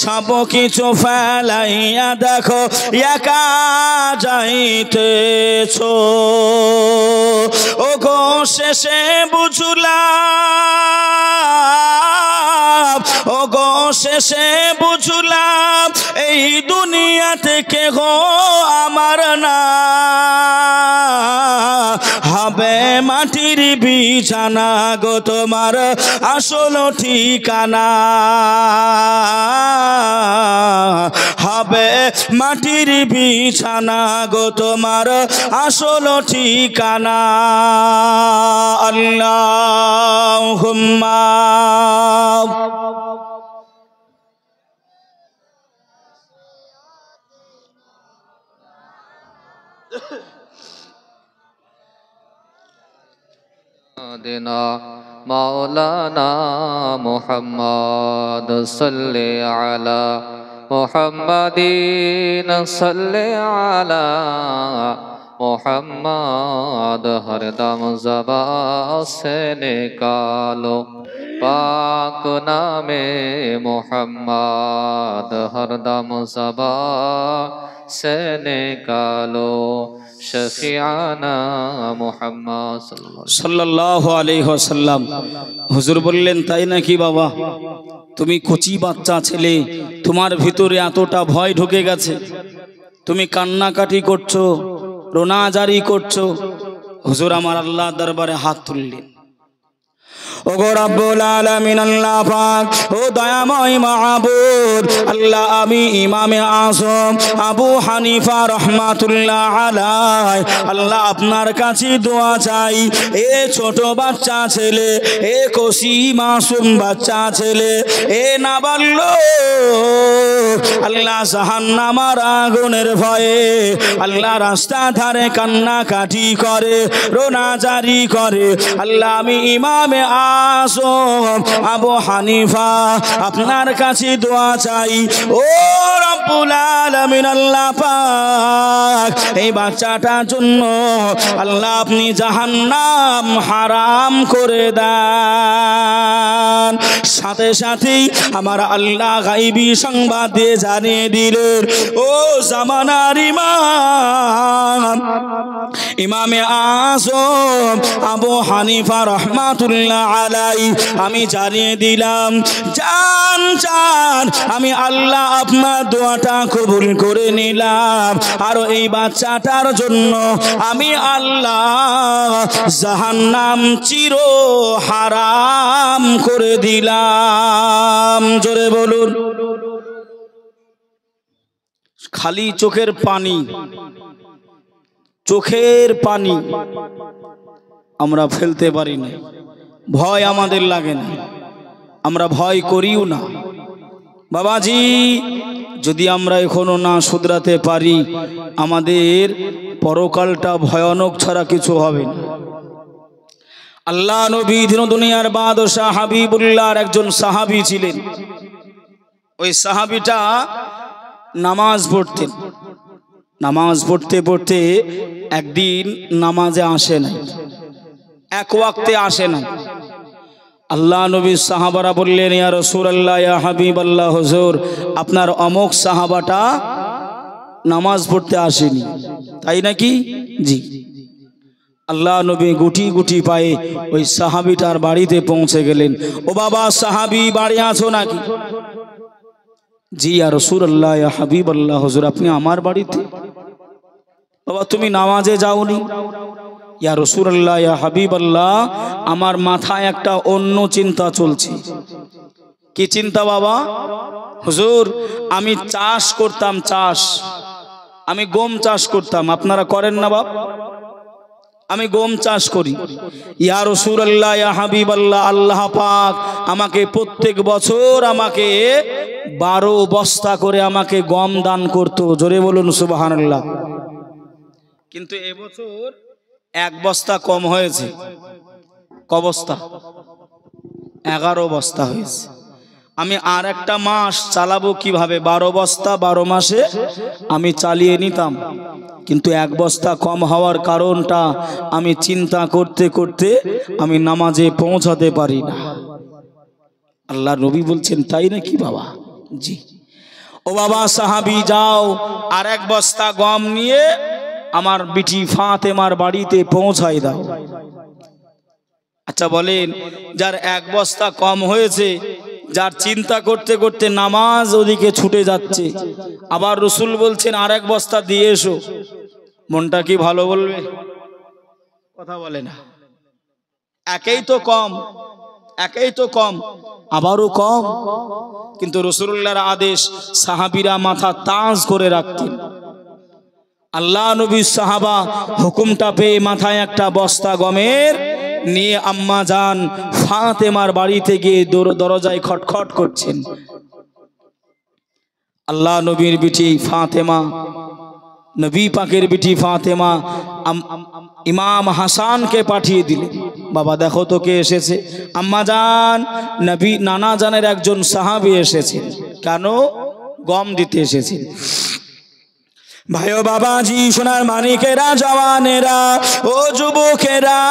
সব কিছু ফেলাইয়া দেখো একা যাইতেছো। ও গো শেষে বুঝলাম, ও গো শেষে বুঝলাম এই দুনিয়া থেকে গো আমার না, হবে মাটির বিছানা গো তোমার আসল ঠিকানা, হবে মাটির বিছানা গো তোমার আসল ঠিকানা। আল্লাহুম্মা देना मौलाना मुहम्मद सल्ले अला मुहम्मदीन सल्ले अला मुहम्मद हरदम ज़बान से निकालो पाक नामे मुहम्मद हरदम ज़बान से निकालो शफियाना मुहम्मद সাল্লাল্লাহু আলাইহি ওয়াসাল্লাম। হুজুর বললেন তাই নাকি বাবা, তুমি কচি বাচ্চা ছেলে, তোমার ভিতরে এতটা ভয় ঢুকে গেছে, তুমি কান্নাকাটি করছো, রোনাজারি করছো। হুজুর আমার আল্লাহ দরবারে হাত তুললেন। ও গো রব্বুল আলামিন আল্লাহ পাক, ও দয়াময় মাহবুব আল্লাহ, আমি ইমামে আযম আবু হানিফা রাহমাতুল্লাহ আলাইহি আল্লাহ আপনার কাছে দোয়া চাই। এ ছোট বাচ্চা ছেলে, এ কচি মাসুম বাচ্চা ছেলে, এ নাবালক আল্লাহ জাহান্নামের আগুনের ভয়ে আল্লাহ রাস্তা ধারে কান্নাকাটি করে, রোনাজারি করে। আল্লাহ আমি ইমামে আযম আবু হানিফা আপনার কাছে দোয়া চাই। ও রব্বুল আলামিন আল্লাহ পাক, এই বাচ্চাটার জন্য আল্লাহ আপনি জাহান্নাম হারাম করে দেন। সাথে সাথেই আমার আল্লাহ গায়বী সংবাদ দিয়ে জানিয়ে দিলেন, ও জামানার ইমাম ইমামে আযম আবু হানিফা রাহমাতুল্লাহ আলাইহি আমি জানিয়ে দিলাম, জান জান আমি আল্লাহ আপনার দোয়াটা কবুল করে নিলাম। আর এই বাচ্চাটার জন্য আমি আল্লাহ জাহান্নাম চির হারাম করে দিলাম। জোরে বলুন। খালি চোখের পানি, চোখের পানি আমরা ফেলতে পারি না, ভয় আমাদের লাগে না, আমরা ভয় করিও না। বাবাজি যদি আমরা এখনো না শুধরাতে পারি, আমাদের পরকালটা ভয়ানক ছাড়া কিছু হবে না। আল্লাহ নবী দুনিয়ার বাদশাহ হাবিবুল্লাহর একজন সাহাবী ছিলেন। ওই সাহাবীটা নামাজ পড়তেন। নামাজ পড়তে পড়তে একদিন নামাজে আসে না, এক ওয়াক্তে আসে না। আল্লাহ নবী সাহাবারা বললেন, ইয়া রাসূলুল্লাহ, ইয়া হাবিবাল্লাহ, হুজুর আপনার অমুক সাহাবাটা নামাজ পড়তে আসেনি, তাই নাকি? জি। আল্লাহ নবী গুটি গুটি পায়ে ওই সাহাবীটার বাড়িতে পৌঁছে গেলেন। ও বাবা সাহাবী, বাড়ি আছো নাকি? জি ইয়া রাসূলুল্লাহ, ইয়া হাবিবাল্লাহ, হুজুর আপনি আমার বাড়িতে? বাবা তুমি নামাজে যাওনি? ইয়া রাসূলুল্লাহ, ইয়া হাবিবাল্লাহ, আমার মাথায় একটা অন্য চিন্তা চলছে। কি চিন্তা বাবা? হুজুর, আমি চাষ করতাম, আমি গম চাষ করতাম। আপনারা করেন না বাপ? আমি গম চাষ করি। ইয়া রাসূলুল্লাহ, ইয়া হাবিবাল্লাহ, আল্লাহ পাক আমাকে প্রত্যেক বছর আমাকে 12 বস্তা করে আমাকে গম দান করতো। জোরে বলুন সুবহানাল্লাহ। কিন্তু এবছর 1 বস্তা কম হয়েছে। ক বস্তা? 11 বস্তা হয়েছে। আমি আর একটা মাস চালাবো কিভাবে? 12 বস্তা 12 মাসে আমি চালিয়ে নিতাম, কিন্তু 1 বস্তা কম হওয়ার কারণটা আমি চিন্তা করতে করতে আমি নামাজে পৌঁছাতে পারি না। আল্লাহ নবী বলছেন তাই নাকি বাবা? জি। ও বাবা সাহাবী, যাও আর 1 বস্তা গম নিয়ে আমার বিটি ফাতেমার বাড়িতে পৌঁছাই দাও। আচ্ছা বলেন, যার 1 বস্তা কম হয়েছে, যার চিন্তা করতে করতে নামাজ ওদিকে ছুটে যাচ্ছে, আবার রসুল বলছেন আর 1 বস্তা দিয়ে এসো, মনটা কি ভালো বলবে? কথা বলে না। একেই তো কম, আবারও কম। কিন্তু রাসূলুল্লাহর আদেশ, সাহাবীরা মাথা তাজ করে রাখতেন। আল্লাহ নবীর সাহাবা হুকুমটা পেয়ে মাথায় একটা বস্তা গমের নিয়ে আম্মা জান ফাতেমার বাড়িতে গিয়ে দরজায় খটখট করছেন। আল্লাহ নবীর বিটি ফাতেমা, নবী পাকের বিটি ফাতেমা ইমাম হাসানকে পাঠিয়ে দিলেন, বাবা দেখো তো কে এসেছে। আম্মা জান, নবী নানা জানের একজন সাহাবী এসেছেন। কেন? গম দিতে এসেছেন। ভাইও বাবাজি, সোনার মানিকেরা, জওয়ানেরা, ও যুবকেরা,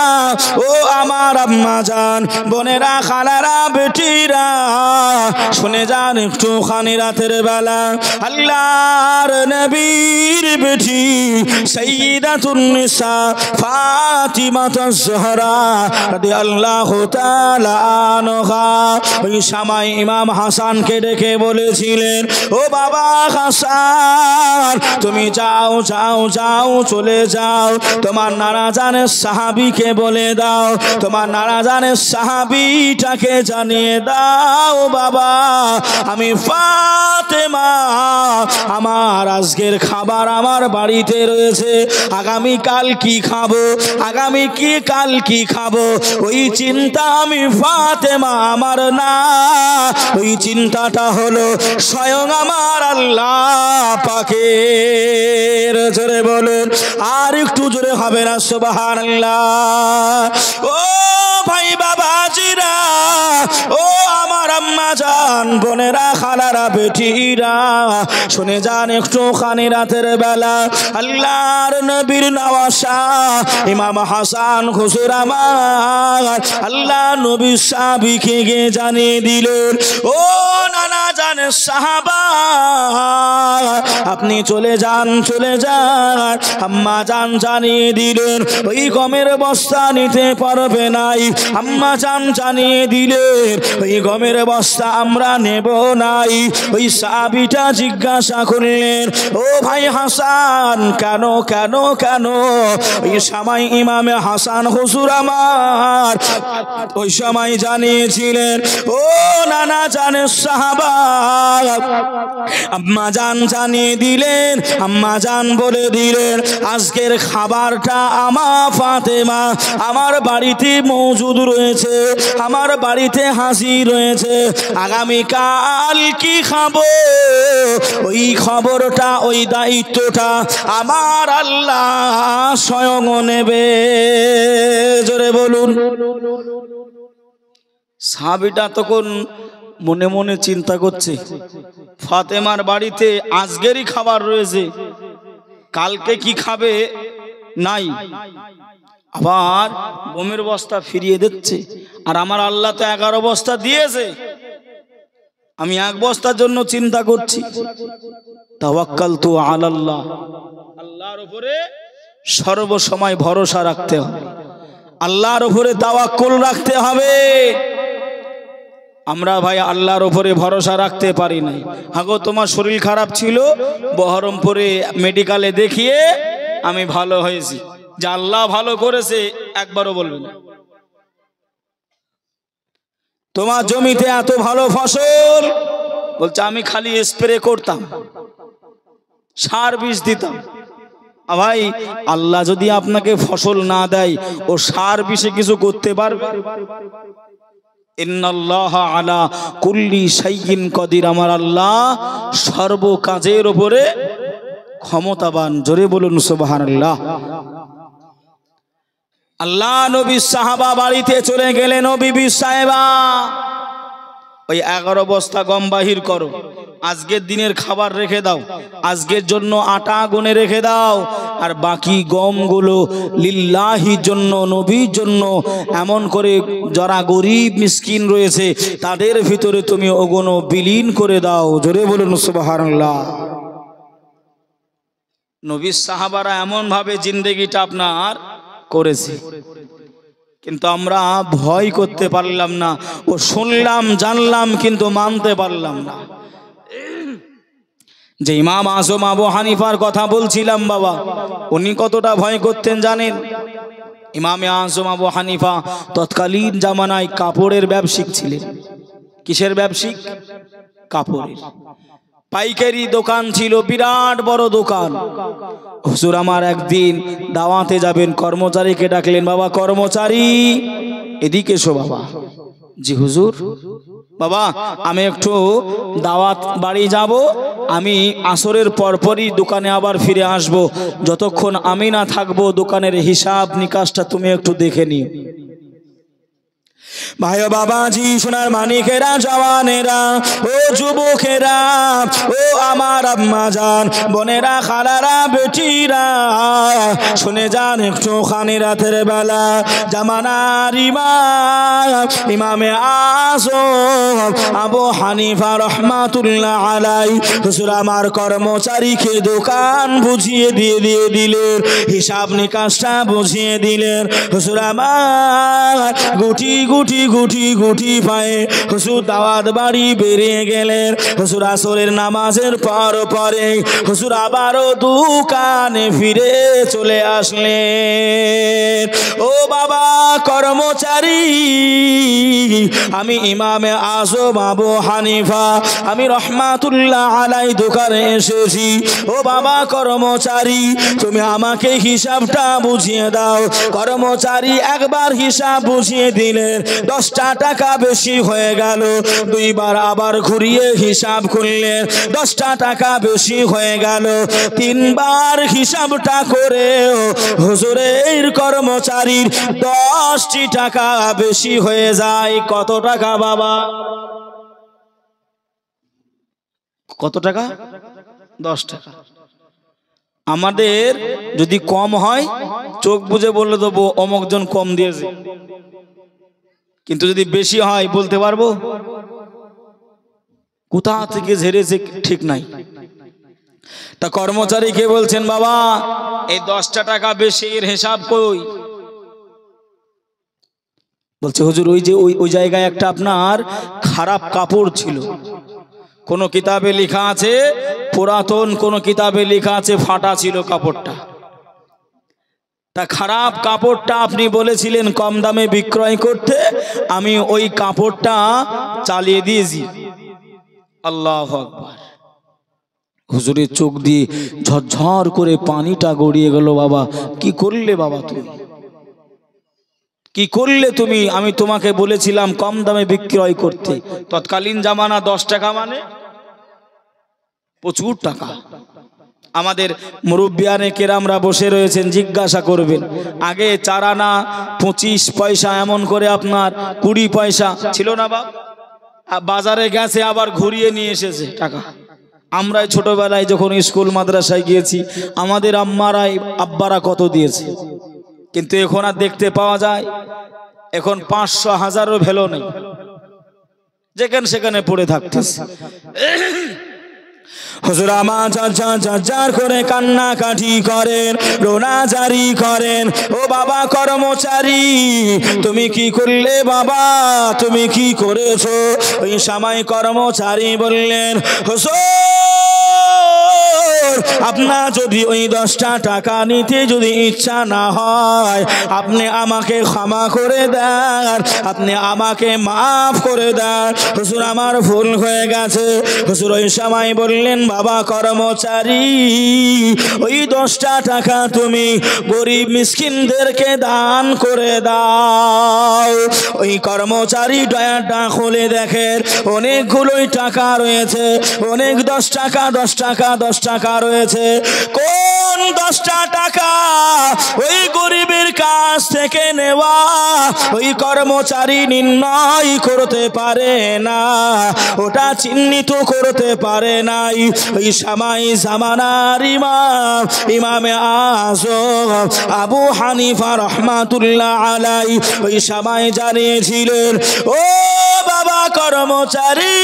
ও আমার আম্মা জান, বোনেরা, খালারা, বেটিরা, শুনে যান একটুখানি রাতের বেলা আল্লাহর নবীর বেটি সাইয়্যিদাতুন নিসা ফাতিমাতুজ জোহরা রাদিয়াল্লাহু তাআলা আনহা ওই সময় ইমাম হাসানকে ডেকে বলেছিলেন, ও বাবা হাসান, তুমি যাও যাও যাও, চলে যাও, তোমার নানা জানের সাহাবীকে বলে দাও, তোমার নানা জানের সাহাবীটাকে জানিয়ে দাও, বাবা আমি ফাতেমা, আমার আজকের খাবার আমার বাড়িতে রয়েছে, আগামীকাল কি খাবো, কাল কি খাবো, ওই চিন্তা আমি ফাতেমা আমার না, ওই চিন্তাটা হলো স্বয়ং আমার আল্লাহ পাকের। জোরে বলুন, আর একটু জোরে হবে না সুবহানাল্লাহ। ও ভাই বাবাজিরা, ও আমার আম্মা জান, বোনেরা, খালারা, বেটিরা, শুনে যান একটুখানি রাতের বেলা আল্লাহর নবীর নওয়াসা ইমাম হাসান হুজুর আমার আল্লাহ নবীর সাহাবীকে গিয়ে জানিয়ে দিলেন, ও নানা জানের সাহাবা, আপনি চলে যান। আম্মা জান জানিয়ে দিলেন, ওই গমের বস্তা নিতে পারবে নাই। আম্মা জান জানিয়ে দিলেন, ওই গমের বস্তা আমরা নেব নাই। ওই সাহাবীটা জিজ্ঞাসা করলেন, ও ভাই হাসান, কেন কেন কেন? ওই সময় ইমামে হাসান হুজুর আমার ওই সময় জানিয়েছিলেন, ও নানা জানের সাহাবা, আম্মা জান জানিয়ে দিলেন, আম্মা জান বলে দিলেন, আজকের খাবারটা আমার ফাতেমা আমার বাড়িতে মজুদ রয়েছে, আমার বাড়িতে হাজির রয়েছে, আগামীকাল কি খাবো ওই খবরটা, ওই দায়িত্বটা আমার আল্লাহ স্বয়ং নেবে। জোরে বলুন। সাহাবীটা তখন মনে মনে চিন্তা করছে, ফাতেমার বাড়িতে আজকেরই খাবার রয়েছে, কালকে কি খাবে নাই, আবার গমের বস্তা ফিরিয়ে দিচ্ছে, আর আমার আল্লাহ তো 11 বস্তা দিয়েছে, আমি 1 বস্তার জন্য চিন্তা করছি। তাওয়াক্কালতু আলাল্লাহ, আল্লাহর উপরে সর্বসময় ভরসা রাখতে হবে, আল্লাহর উপরে তাওয়াক্কুল রাখতে হবে। আমরা ভাই আল্লাহর উপরে ভরসা রাখতে পারি নাই। আগো তোমার শরীর খারাপ ছিল, বহরমপুরে মেডিকেলে দেখিয়ে আমি ভালো হয়েছি, যে আল্লাহ ভালো করেছে একবারও বলবে না। তোমার জমিতে এত ভালো ফসল, বলছে আমি খালি স্প্রে করতাম, সার বিষ দিতাম। ভাই আল্লাহ যদি আপনাকে ফসল না দেয়, ও সার বিষে কিছু করতে পারবে? ইন্নাল্লাহা আলা কুল্লি শাইইন কাদির, আমার আল্লাহ সর্ব কাজের উপরে ক্ষমতাবান। জোরে বলুন সুবহানাল্লাহ। আল্লাহ নবী সাহাবা বাড়িতে চলে গেলেন। ও বিবি সাহেবা, ওই 11 বস্তা গম বাহির করো, আজকের দিনের খাবার রেখে দাও, আজকের জন্য আটা গুনে রেখে দাও, আর বাকি গমগুলো লিল্লাহির জন্য, নবীর জন্য, এমন করে যারা গরিব মিসকিন রয়েছে তাদের ভিতরে তুমি ওগুলো বিলীন করে দাও। জোরে বলুন সুবহানাল্লাহ। নবীর সাহাবারা এমন ভাবে জিন্দেগিটা আপনার করেছে, কিন্তু আমরা ভয় করতে পারলাম না। ও শুনলাম জানলাম কিন্তু মানতে পারলাম না। যে ইমাম আজম আবু হানিফার কথা বলছিলাম বাবা, উনি কতটা ভয় করতেন জানেন? ইমামে আজম আবু হানিফা তৎকালীন জামানায় কাপড়ের ব্যবসায়িক ছিলেন। কিসের ব্যবসায়িক? কাপড়ের। পাইকারি দোকান ছিল, বিরাট বড় দোকান। হুজুর আমার একদিন দাওয়াতে যাবেন, কর্মচারীকে ডাকলেন, বাবা কর্মচারী এদিকে এসো বাবা। জি হুজুর। বাবা আমি একটু দাওয়াত বাড়ি যাব, আমি আসরের পরপরই দোকানে আবার ফিরে আসব, যতক্ষণ আমি না থাকবো দোকানের হিসাব নিকাশটা তুমি একটু দেখে নিও। ভাই বাবাজি, সোনার মানিকেরা, জওয়ানেরা, ও যুবকেরা, ও আমার আম্মা জান, বোনেরা, খালারা, বেটিরা, শুনে যান একটু খানি রাতের বেলা জামানার ইমামে আজম আবু হানিফা রহমাতুল্লাহ আলাইহি হুজুর আমার কর্মচারীকে দোকান বুঝিয়ে দিয়ে দিলেন, হিসাব নিকাশটা বুঝিয়ে দিলেন। হুজুর আমার গুটি গুটি গুটি গুটি পায়ে হুজুর দাওয়াত বাড়ি বেরিয়ে গেলেন। হুজুর আসরের নামাজের পরে হুজুর আবারও দোকানে ফিরে চলে আসলেন। ও বাবা কর্মচারী, আমি ইমামে আজম আবু হানিফা, আমি রহমাতুল্লাহ আলাই দোকানে এসেছি। ও বাবা কর্মচারী, তুমি আমাকে হিসাবটা বুঝিয়ে দাও। কর্মচারী একবার হিসাব বুঝিয়ে দিলেন, 10টা টাকা বেশি হয়ে গেল। দুইবার আবার ঘুরিয়ে হিসাব করলেন, 10টা টাকা বেশি হয়ে গেল। 3বার হিসাবটা করে হুজুরের কর্মচারীর 10টি টাকা বেশি হয়ে যায়। কত টাকা বাবা? কত টাকা? 10 টাকা। আমাদের যদি কম হয় চোখ বুঝে বলে দেবো অমুকজন কম দিয়েছে, কিন্তু যদি বেশি হয় বলতে পারবো কোথা থেকে ঝেড়েছে ঠিক নাই। তা কর্মচারীকে বলছেন, বাবা এই 10টা টাকা বেশি, এর হিসাব কই? বলছে হুজুর ওই যে ওই জায়গায় একটা আপনার খারাপ কাপড় ছিল, কোন কিতাবে লেখা আছে, পুরাতন কোন কিতাবে লেখা আছে ফাটা ছিল কাপড়টা। তা খারাপ কাপড়টা আপনি বলেছিলেন কম দামে বিক্রয় করতে, আমি ওই কাপড়টা চালিয়ে দিয়েছি। আল্লাহু আকবার। হুজুরের চোখ দিয়ে ঝরঝর করে পানিটা গড়িয়ে গেল। বাবা কি করলে বাবা, তুমি কি করলে তুমি? আমি তোমাকে বলেছিলাম কম দামে বিক্রয় করতে। তৎকালীন জামানা 10 টাকা মানে প্রচুর টাকা। আমাদের মুরব্বিয়ানে কেরামরা বসে রয়েছেন, জিজ্ঞাসা করবেন, আগে 4 আনা 25 পয়সা এমন করে আপনার 20 পয়সা ছিল না বাপ? বাজারে গেছে আবার ঘুরিয়ে নিয়ে এসেছে টাকা। আমরা ছোটবেলায় যখন স্কুল মাদ্রাসায় গিয়েছি আমাদের আম্মারাই আব্বারা কত দিয়েছে, কিন্তু এখন আর দেখতে পাওয়া যায়। এখন 500 1000ও ভ্যালু নেই, যেখানে সেখানে পড়ে থাকতেছে। হুজুর আমার যার করে কান্নাকাটি করেন, রোনাজারি করেন। ও বাবা কর্মচারী, তুমি কি করলে বাবা, তুমি কি করেছো? ওই সময় কর্মচারী বললেন, হুজুর আপনার যদি ওই 10টা টাকা নিতে যদি ইচ্ছা না হয়, আপনি আমাকে ক্ষমা করে দেন, আপনি আমাকে মাফ করে দেন, হুজুর আমার ভুল হয়ে গেছে। হুজুর ওই সময় বললেন, বাবা কর্মচারী, ওই 10টা টাকা তুমি গরিব মিসকিনদেরকে দান করে দাও। ওই কর্মচারী ডয়ারটা খুলে দেখেন অনেকগুলোই টাকা রয়েছে, অনেক 10 টাকা 10 টাকা 10 টাকা রয়েছে। কোন 10টা টাকা ওই গরিবের কাছ থেকে নেওয়া ওই কর্মচারী নির্ণয় করতে পারে না, ওটা চিহ্নিত করতে পারে নাই। ওই সময় জামানার ইমাম ইমামে আযম আবু হানিফা রাহমাতুল্লাহ আলাইহি ওই সময় জানিয়েছিলেন, ও বাবা কর্মচারী,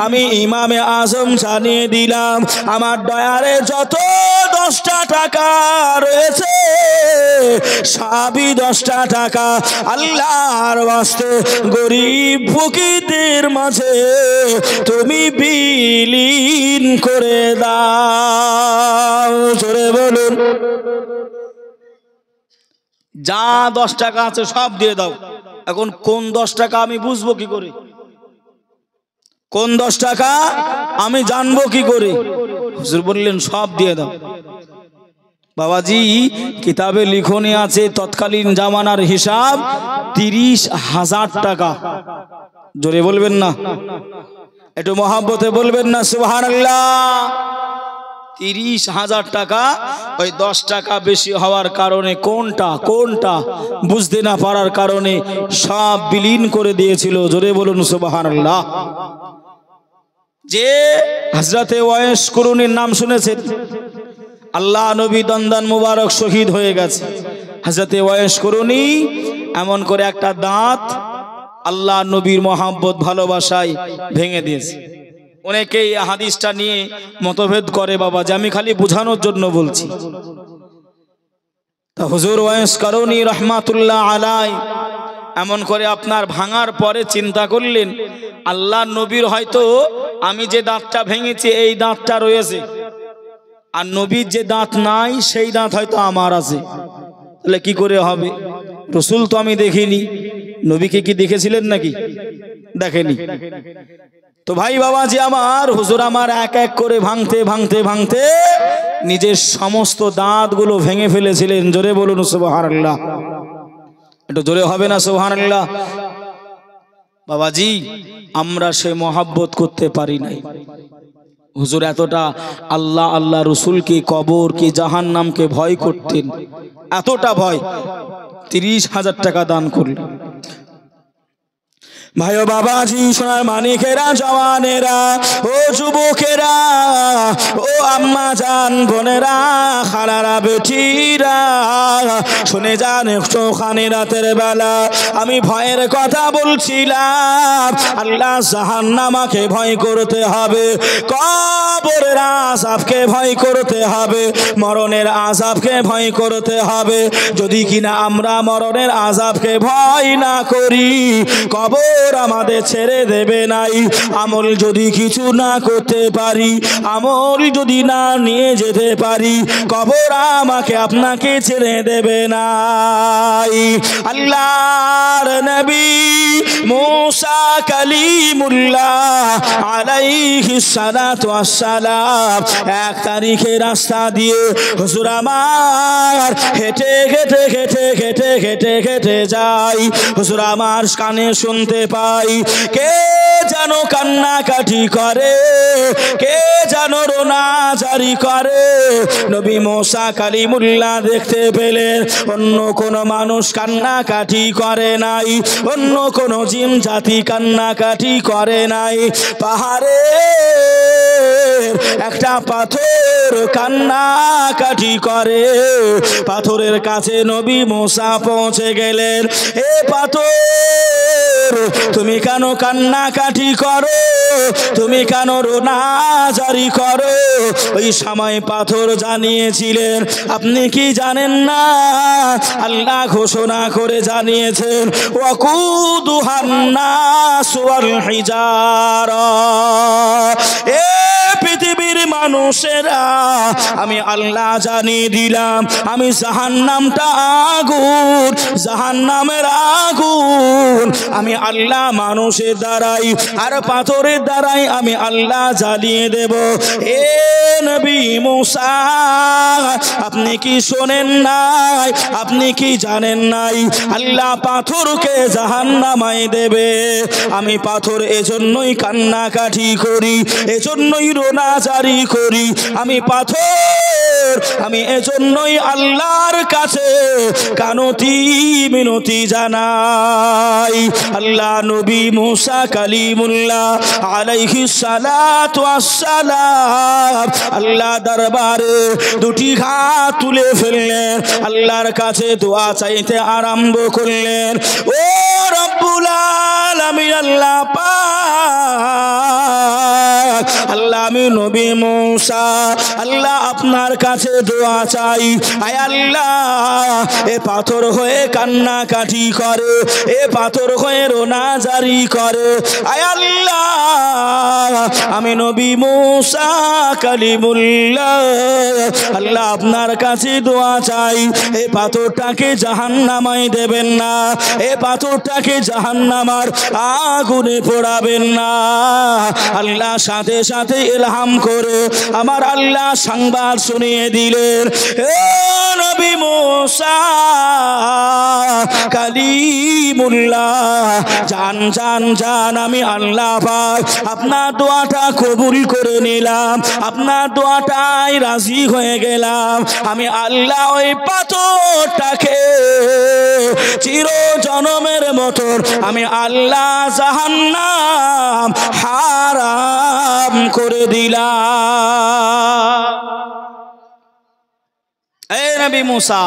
আমি ইমামে আযম জানিয়ে দিলাম, আমার ডয়ারে যত 10টা টাকা রয়েছে সবই 10টা টাকা আল্লাহর ওয়াস্তে গরিব ফকিরদের মাঝে তুমি বিলীন করে দাও। জোরে বলুন, যা 10 টাকা আছে সব দিয়ে দাও। এখন কোন 10 টাকা আমি বুঝবো কি করে? কোন 10 টাকা আমি জানবো কি করে? হুজুর বললেন, সব দিয়ে দাও। বাবাজি কিতাবে লিখনে আছে তৎকালীন জামানার হিসাব 30,000 টাকা। জোরে বলবেন না, একটু মহাব্বতে বলবেন না সুবহানাল্লাহ। 30,000 টাকা। ওই 10 টাকা বেশি হওয়ার কারণে কোনটা বুঝতে না পারার কারণে সব বিলীন করে দিয়েছিল। জোরে বলুন সুবহানাল্লাহ। যে হযরতে ওয়াইস কুরুনির নাম শুনেছেন, আল্লাহ নবী দন্দান মুবারক শহীদ হয়ে গেছে। হযরতে ওয়াইস কুরুনি এমন করে একটা দাঁত আল্লাহ নবীর মহব্বত ভালোবাসায় ভেঙে দিয়েছে। অনেকেই হাদিসটা নিয়ে মতভেদ করে বাবা, যে আমি খালি বোঝানোর জন্য বলছি। তা হুজুর ওয়াইস কুরুনি রাহমাতুল্লাহ আলাইহি এমন করে আপনার ভাঙার পরে চিন্তা করলেন, আল্লাহ নবীর হয়তো আমি যে দাঁতটা ভেঙেছি এই দাঁতটা রয়েছে, আর নবীর যে দাঁত নাই সেই দাঁত হয়তো আমার আছে, তাহলে কি করে হবে? রসুল তো আমি দেখিনি, নবীকে কি দেখেছিলেন নাকি? দেখেনি। তো ভাই বাবা যে আমার হুজুর আমার এক এক করে ভাঙতে ভাঙতে ভাঙতে নিজের সমস্ত দাঁতগুলো ভেঙে ফেলেছিলেন। জোরে বলুন সুবহানাল্লাহ। একটু জোরে হবে না সুবহানাল্লাহ? বাবাজি আমরা সে মহব্বত করতে পারি নাই। হুজুর এতটা আল্লাহ আল্লাহ রসুলকে, কবরকে, জাহান্নামকে ভয় করতেন, এতটা ভয় 30,000 টাকা দান করলেন। ভাই ও বাবাজি, সোনার মানিকেরা, জওয়ানেরা, ও যুবকেরা, ও আম্মা জান, বোনেরা, খালারা, বেটিরা, শুনে যান একটুখানি রাতের বেলা আমি ভয়ের কথা বলছিলাম। আল্লাহ জাহান্নামকে ভয় করতে হবে, কবরের আযাবকে ভয় করতে হবে, মরণের আযাবকে ভয় করতে হবে। যদি কিনা আমরা মরণের আযাবকে ভয় না করি, কবর আমাদের ছেড়ে দেবে নাই। আমল যদি কিছু না করতে পারি, আমল যদি না নিয়ে যেতে পারি, কবর আমাকে আপনাকে ছেড়ে দেবে নাই। আল্লাহর নবী মুসা কালিমুল্লাহ আলাইহিস সালাতু ওয়াস সালাম 1 তারিখে রাস্তা দিয়ে হুজুর আমার হেঁটে হেঁটে হেঁটে হেঁটে হেঁটে হেঁটে যাই। হুজুর আমার কানে শুনতে পাই কে যেন কান্নাকাটি করে, কে যেন রোনাজারি করে। নবী মুসা কালিমুল্লাহ দেখতে পেলেন অন্য কোন মানুষ কান্নাকাটি করে নাই, অন্য কোন জিন জাতি কান্নাকাটি করে নাই। পাহাড়ে একটা পাথর কান্নাকাটি করে। পাথরের কাছে নবী মুসা পৌঁছে গেলেন। এ পাথর, তুমি কেন কান্নাকাটি করো? তুমি কেন রোনাজারি করো? ওই সময় পাথর জানিয়েছিলেন, আপনি কি জানেন না? আল্লাহ ঘোষণা করে জানিয়েছেন, ওয়াকুদুহান নাস ওয়াল হিজারা। এ পৃথিবীর মানুষেরা আমি আল্লাহ জানিয়ে দিলাম আমি জাহান্নামটা আগুন, জাহান্নামের আগুন আমি আল্লাহ মানুষের দ্বারাই আর পাথরের দ্বারাই আমি আল্লাহ জ্বালিয়ে দেব। এ নবী মুসা, আপনি কি শোনেন নাই, আপনি কি জানেন নাই আল্লাহ পাথরকে জাহান্নামায় দেবে। আমি পাথর এজন্যই কান্নাকাটি করি, এজন্যই রোনাজারি করি। আমি পাথর, আমি এজন্যই আল্লাহর কাছে কানতি মিনতি জানাই। আল্লাহ নবী মুসা কালিমুল্লাহ আলাইহিস সালাতু ওয়াস সালাম আল্লাহ দরবারে দুটি হাত তুলে ফেললেন, আল্লাহর কাছে দোয়া চাইতে আরম্ভ করলেন। ও রব্বুল আলামিন, আল্লাহ পাক, আল্লাহ আমি নবী মুসা আল্লাহ আপনার কাছে দোয়া চাই। আয় আল্লাহ, এ পাথর হয়ে কান্নাকাটি করে, এ পাথর হয়ে রোনাজারি করে। আয় আল্লাহ, আমি নবী মুসা কালিমুল্লাহ আল্লাহ আপনার কাছে দোয়া চাই, এই পাথরটাকে জাহান্নামায় দেবেন না, এই পাথরটাকে জাহান্নামার আগুনে পোড়াবেন না। আল্লাহ সাথে সাথে ইলহাম করে আমার আল্লাহ সংবাদ শুনিয়ে দিলেন, ও নবী মুসা কালিমুল্লাহ, জান জান জান, আমি আল্লাহ পাক আপনার দোয়াটা কবুল করে নিলাম, আপনার দোয়াটাই রাজি হয়ে গেলাম। আমি আল্লাহ ওই পাথরটাকে চির জনমের মতো আমি আল্লাহ জাহান্নাম হারাম করে দিলাম। এই নবী মুসা,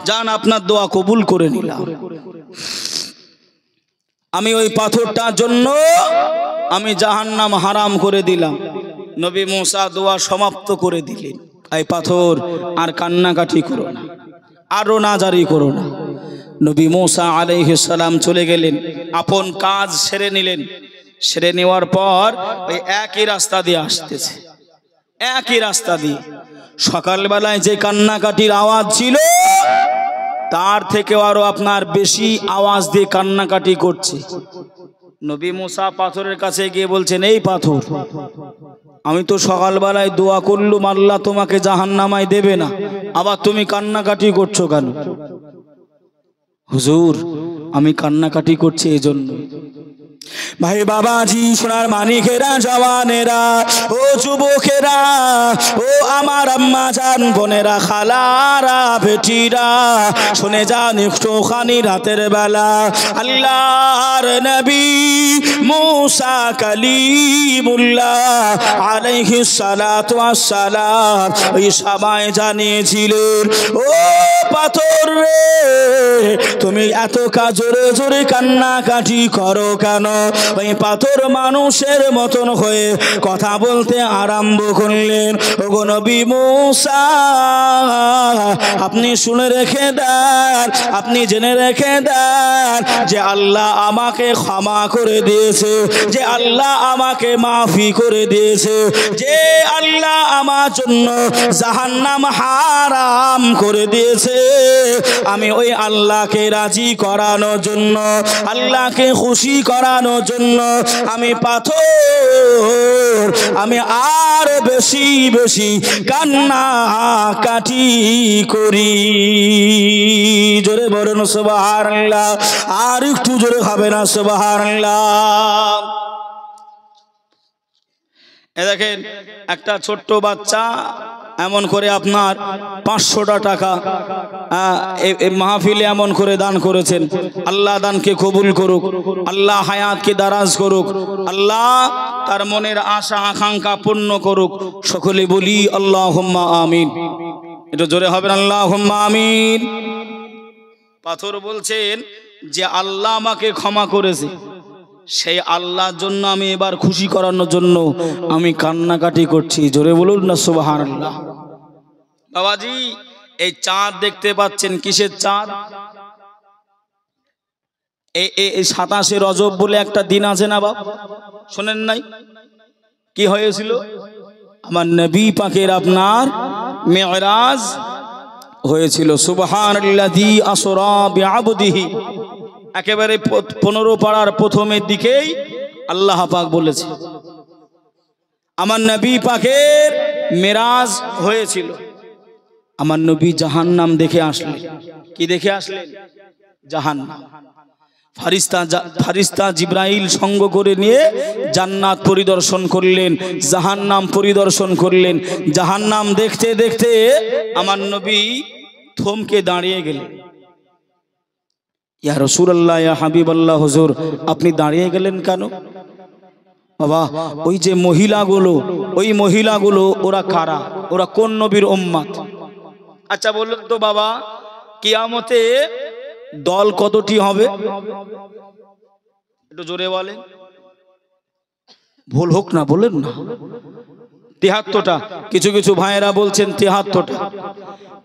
জান আপনার দোয়া কবুল করে নিলাম। আমি ওই পাথরটার জন্য আমি জাহান্নাম হারাম করে দিলাম। নবী মুসা দোয়া সমাপ্ত করে দিলেন। এই পাথর আর কান্নাকাটি করো না, আর রোনাজারি করো না। নবী মুসা আলাইহিস সালাম চলে গেলেন, আপন কাজ সেরে নিলেন। সেরে নেওয়ার পর ওই একই রাস্তা দিয়ে আসতেছে, একই রাস্তা দিয়ে। সকালবেলায় যে কান্নাকাটির আওয়াজ ছিল তার থেকেও আরো আপনার বেশি আওয়াজ দিয়ে কান্নাকাটি করছে। নবী মুসা পাথরের কাছে গিয়ে বলছেন, এই পাথর, আমি তো সকালবেলায় দোয়া করলুম আল্লাহ তোমাকে জাহান্নামায় দেবে না, আবার তুমি কান্নাকাটি করছো কেন? হুজুর, আমি কান্নাকাটি করছি এজন্য। ভাই বাবাজি, সোনার মানিকেরা, জওয়ানেরা, ও যুবকেরা, ও আমার আম্মা জান, বোনেরা, খালারা, বেটিরা, শুনে যান একটুখানি রাতের বেলা আল্লাহর নবী মুসা কালিমুল্লাহ আলাইহিস সালাতু ওয়াস সালাম ওই সবাই জানিয়েছিলেন, ও পাথর রে, তুমি এত জোরে জোরে কান্নাকাটি করো কেন? ওই পাথর মানুষের মতন হয়ে কথা বলতে আরম্ভ করলেন, ওগো নবী মুসা, আপনি শুনে রেখে দেন, আপনি জেনে রেখে দেন যে আল্লাহ আমাকে ক্ষমা করে দিয়েছে, যে আল্লাহ আমাকে মাফি করে দিয়েছে, যে আল্লাহ আমার জন্য জাহান্নাম হারাম করে দিয়েছে। আমি ওই আল্লাহকে রাজি করানোর জন্য, আল্লাহকে খুশি করানোর জন্য আমি পাথর, আমি আর বেশি বেশি কান্নাকাটি করি। জোরে বলুন সুবহানাল্লাহ, আর একটু জোরে হবে না সুবহানাল্লাহ। এ দেখেন, একটা ছোট্ট বাচ্চা এমন করে আপনার 500টা টাকা মাহফিলে এমন করে দান করেছেন। আল্লাহ দানকে কবুল করুক, আল্লাহ হায়াতকে দারাজ করুক, আল্লাহ তার মনের আশা আকাঙ্ক্ষা পূর্ণ করুক। সকলে বলি আল্লাহুম্মা আমিন। এটা জোরে হবে না, আল্লাহুম্মা আমিন। পাথর বলছেন যে আল্লাহ আমাকে ক্ষমা করেছে, সেই আল্লাহর জন্য আমি এবার খুশি করানোর জন্য আমি কান্নাকাটি করছি। জোরে বলুন না সুবহানাল্লাহ। বাবাজি, এই চাঁদ দেখতে পাচ্ছেন, কিসের চাঁদ? এই 27 রজব বলে একটা দিন আছে না বাপ, শোনেন নাই? কি হয়েছিল? আমার নবী পাকের আপনার মেরাজ হয়েছিল। সুবহানাল্লাযী আসরা বিআবদিহি, একেবারে 15 পারার প্রথমের দিকেই আল্লাহ পাক বলেছে আমার নবী পাকের মেরাজ হয়েছিল। আমার নবী জাহান্নাম দেখে আসলেন। কি দেখে আসলেন? জাহান্নাম। ফারিস্তা জিব্রাইল সঙ্গ করে নিয়ে জান্নাত পরিদর্শন করলেন, জাহান্নাম পরিদর্শন করলেন। জাহান্নাম দেখতে দেখতে আমার নবী থমকে দাঁড়িয়ে গেলেন। ইয়া রাসূলুল্লাহ, ইয়া হাবিবাল্লাহ, হুজুর আপনি দাঁড়িয়ে গেলেন কেন? বাবা, ওই যে মহিলাগুলো, ওই মহিলাগুলো ওরা কারা? ওরা কোন নবীর উম্মত? আচ্ছা বলুন তো বাবা, কিয়ামতে দল কতটি হবে? একটু জোরে বলেন, ভুল হোক না, বলেন না। 73টা। কিছু কিছু ভাইয়েরা বলছেন 73টা।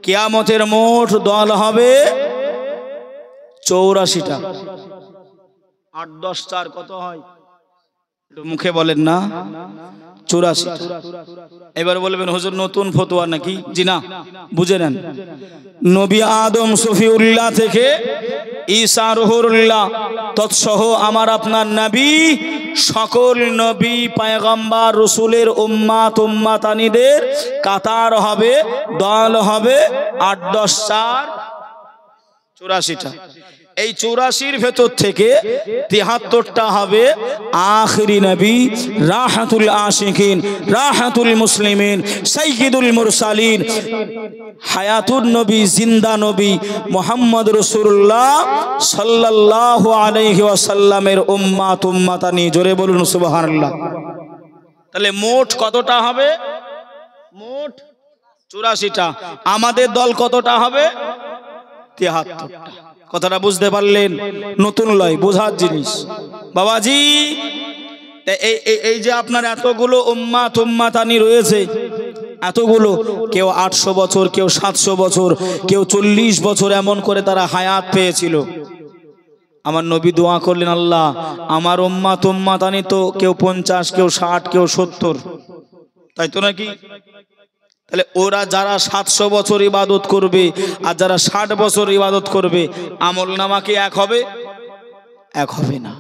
কিয়ামতের মোট দল হবে 84টা। 8 10 4 কত হয়? একটু মুখে বলেন না। 84। এবার বলবেন হুজুর নতুন ফতোয়া নাকি? জি না, বুঝে নেন। নবী আদম সফিউল্লাহ থেকে ঈসা রুহুল্লাহ তৎসহ আমার আপনার নবী, সকল নবী পয়গম্বর রসুলের উম্মাত উম্মাতানিদের কাতার হবে, দল হবে 8 10 4 84টা। এই 84-র ভেতর থেকে 73টা হবে আখিরি নবী, রাহাতুল আশিকিন, রাহাতুল মুসলিমিন, সাইয়্যিদুল মুরসালিন, হায়াতুন নবী, জিন্দা নবী মুহাম্মদ রাসূলুল্লাহ সাল্লাল্লাহু আলাইহি ওয়াসাল্লামের উম্মাত উম্মাতানি। জোরে বলুন সুবহানাল্লাহ। তাহলে মোট কতটা হবে? মোট 84টা। আমাদের দল কতটা হবে? 73টা। কথাটা বুঝতে পারলেন? নতুন লয়, বোঝার জিনিস বাবাজি। এই যে আপনার এতগুলো উম্মাত উম্মাতানি রয়েছে, এতগুলো, কেউ 800 বছর, কেউ 700 বছর, কেউ 40 বছর, এমন করে তারা হায়াত পেয়েছিল। আমার নবী দোয়া করলেন, আল্লাহ আমার উম্মাত উম্মাতানি তো কেউ 50, কেউ 60, কেউ 70, তাই তো নাকি? তাহলে ওরা যারা 700 বছর ইবাদত করবে আর যারা 60 বছর ইবাদত করবে, আমল নামা কি এক হবে? এক হবে না।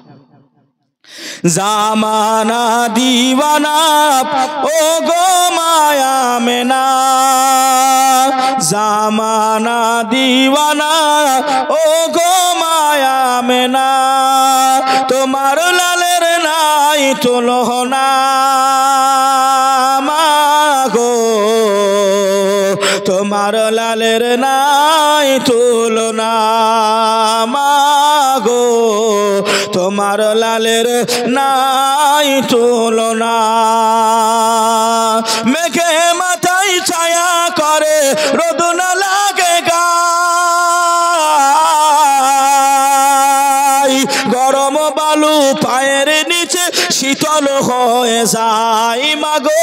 জামানা দিওয়ানা ও গো মায়া মেনা, জামানা দিওয়ানা ও গো মায়া মেনা, তোমার লালের নাই তুলনা মাগো, তোমার লালের নাই তুলনা মাগো, তোমার লালের নাই তুলনা। মেঘে মাথায় ছায়া করে, রোদ না লাগে গায়, গরম বালু পায়ের নিচে শীতল হয়ে যায় মাগো,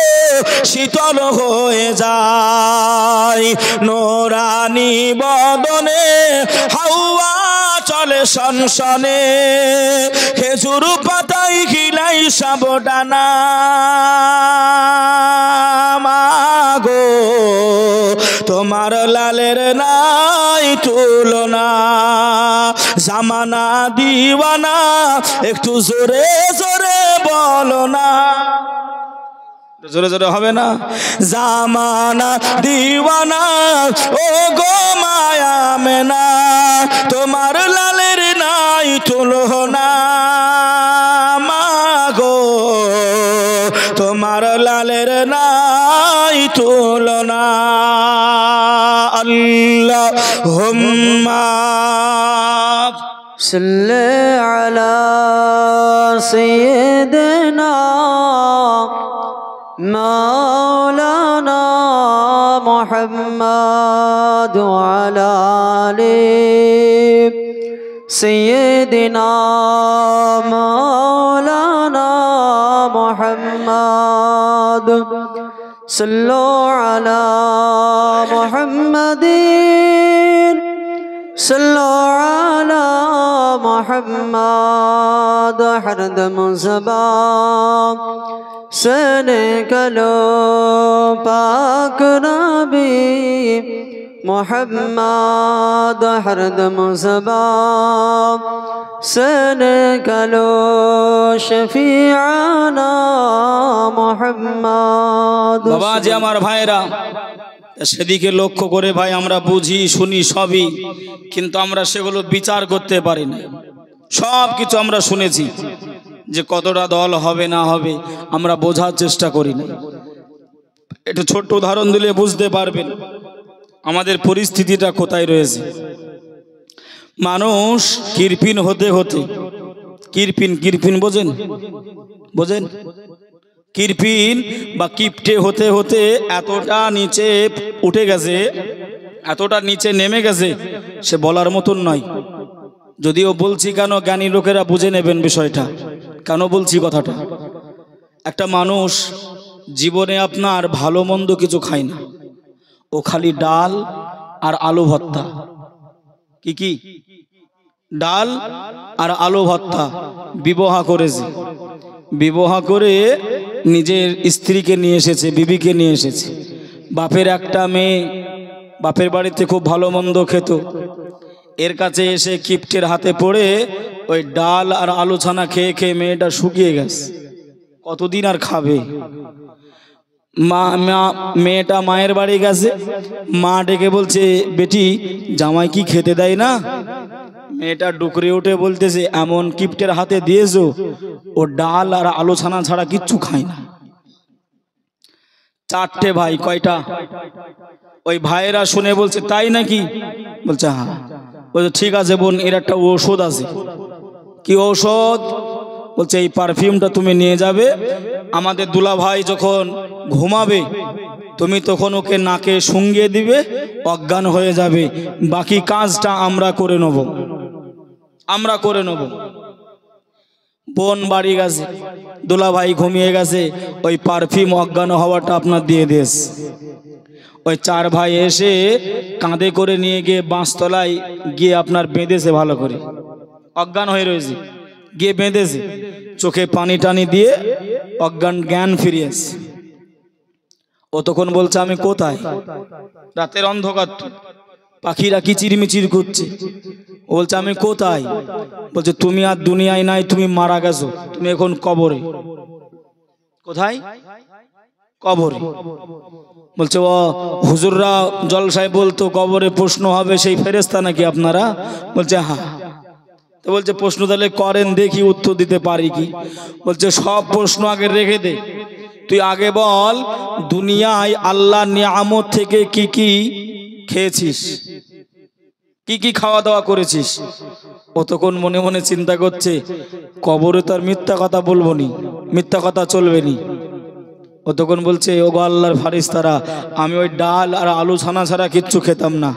শীতল হয়ে যায়। নোরানি বদনে হাওয়া চলে সনসনে, খেজুর পাতায় খিলাই সাবডানা মাগো, তোমার লালের নাই তুলনা। জামানা দিওয়ানা, একটু জোরে জোরে বলো না, জোরে জোরে হবে না। জামানা দিওয়ানা ও গো মায়া মেনা, তোমার লালের নাই তুলনা মাগো, তোমার লালের নাই তুলনা। আল্লাহুম্মা সাল্লি আলা সাইয়্যিদিনা মাওলানা মুহাম্মদ ওয়া আলা আলি সাইয়্যিদিনা মাওলানা মুহাম্মদ। সাল্লু আলা মুহাম্মাদিন, সাল্লু আলা मोहम्मद हरदम ज़बान से निकलो पाक नबी मोहम्मद हरदम ज़बान से निकलो शफीआना मोहम्मद। বাবা যে আমার ভাইরা সেদিকে লক্ষ্য করে ভাই আমরা বুঝি শুনি সবই, কিন্তু আমরা সেগুলো বিচার করতে পারি না। সব কিছু আমরা শুনেছি যে কতটা দল হবে না হবে আমরা বোঝার চেষ্টা করি না। এটা ছোট্ট উদাহরণ দিলে বুঝতে পারবেন আমাদের পরিস্থিতিটা কোথায় রয়েছে। মানুষ কিরপিন হতে হতে, কিরপিন বোঝেন বোঝেন কিরপিন বা কিপটে হতে হতে এতটা নিচে উঠে গেছে, এতটা নিচে নেমে গেছে সে বলার মতন নয়। যদিও বলছি কেন, জ্ঞানী লোকেরা বুঝে নেবেন বিষয়টা কেন বলছি কথাটা। একটা মানুষ জীবনে আপনার ভালো মন্দ কিছু খায় না, ও খালি ডাল আর আলু ভর্তা। কি ডাল আর আলু ভর্তা বিবাহ করেছে, বিবাহ করে নিজের স্ত্রীকে নিয়ে এসেছে, বিবিকে নিয়ে এসেছে। বাপের একটা মেয়ে বাপের বাড়িতে খুব ভালো মন্দ খেত, এর কাছে এসে কিপ্টের হাতে পড়ে ওই ডাল আর আলু ছানা খেয়ে খেয়ে মেয়েটা শুকিয়ে গেছে। কতদিন আর খাবে? মেয়েটা মায়ের বাড়ি গেছে, মা ডেকে বলছে বেটি জামাই কি খেতে দেয় না? মেয়েটা ডুকরে উঠে বলতেছে এমন কিপ্টের হাতে দিয়েছো ও ডাল আর আলু ছানা ছাড়া কিচ্ছু খায় না। চারটে ভাই। কয়টা? ওই ভাইয়েরা শুনে বলছে তাই নাকি? বলছে হ্যাঁ। বলছে ঠিক আছে বোন, এর একটা ঔষধ আছে। কি ঔষধ? বলছে এই পারফিউমটা তুমি নিয়ে যাবে, আমাদের দুলা ভাই যখন ঘুমাবে তুমি তখন ওকে নাকে শুঙ্গিয়ে দিবে, অজ্ঞান হয়ে যাবে, বাকি কাজটা আমরা করে নেব, আমরা করে নেব। বোন বাড়ি গেছে, দুলা ভাই ঘুমিয়ে গেছে, ওই পারফিউম অজ্ঞান হওয়াটা আপনার দিয়ে দিস। ওই চার ভাই এসে কাঁধে করে নিয়ে গিয়ে বাঁশতলায় গিয়ে আপনার বেঁধেছে, ভালো করে অজ্ঞান হয়ে রয়েছে, গিয়ে বেঁধেছে, চোখে পানি টানি দিয়ে অজ্ঞান জ্ঞান ফিরিয়েছে। ও তখন বলছে আমি কোথায়? রাতের অন্ধকার, পাখিরা কিচিরমিচির করছে। ও বলছে আমি কোথায়? বলছে তুমি আর দুনিয়ায় নাই, তুমি মারা গেছো, তুমি এখন কবরে। কোথায়? কবরে। বলছে ও হুজুররা জলসায় বলতো কবরে প্রশ্ন হবে, সেই ফেরেশতা নাকি আপনারা? বলছে হ্যাঁ। তো বলছে প্রশ্ন তাহলে করেন দেখি উত্তর দিতে পারি কি। বলছে সব প্রশ্ন আগে রেখে দে, তুই আগে বল দুনিয়ায় আল্লাহর নিয়ামত থেকে কি কি খেয়েছিস, কি কি খাওয়া দাওয়া করেছিস। ও তখন মনে মনে চিন্তা করছে কবরে তো আর মিথ্যা কথা বলবো নি, মিথ্যা কথা চলবে নি। ও তখন বলছে ওগো আল্লাহর ফারিস্তারা, আমি ওই ডাল আর আলু ছানা ছাড়া কিচ্ছু খেতাম না।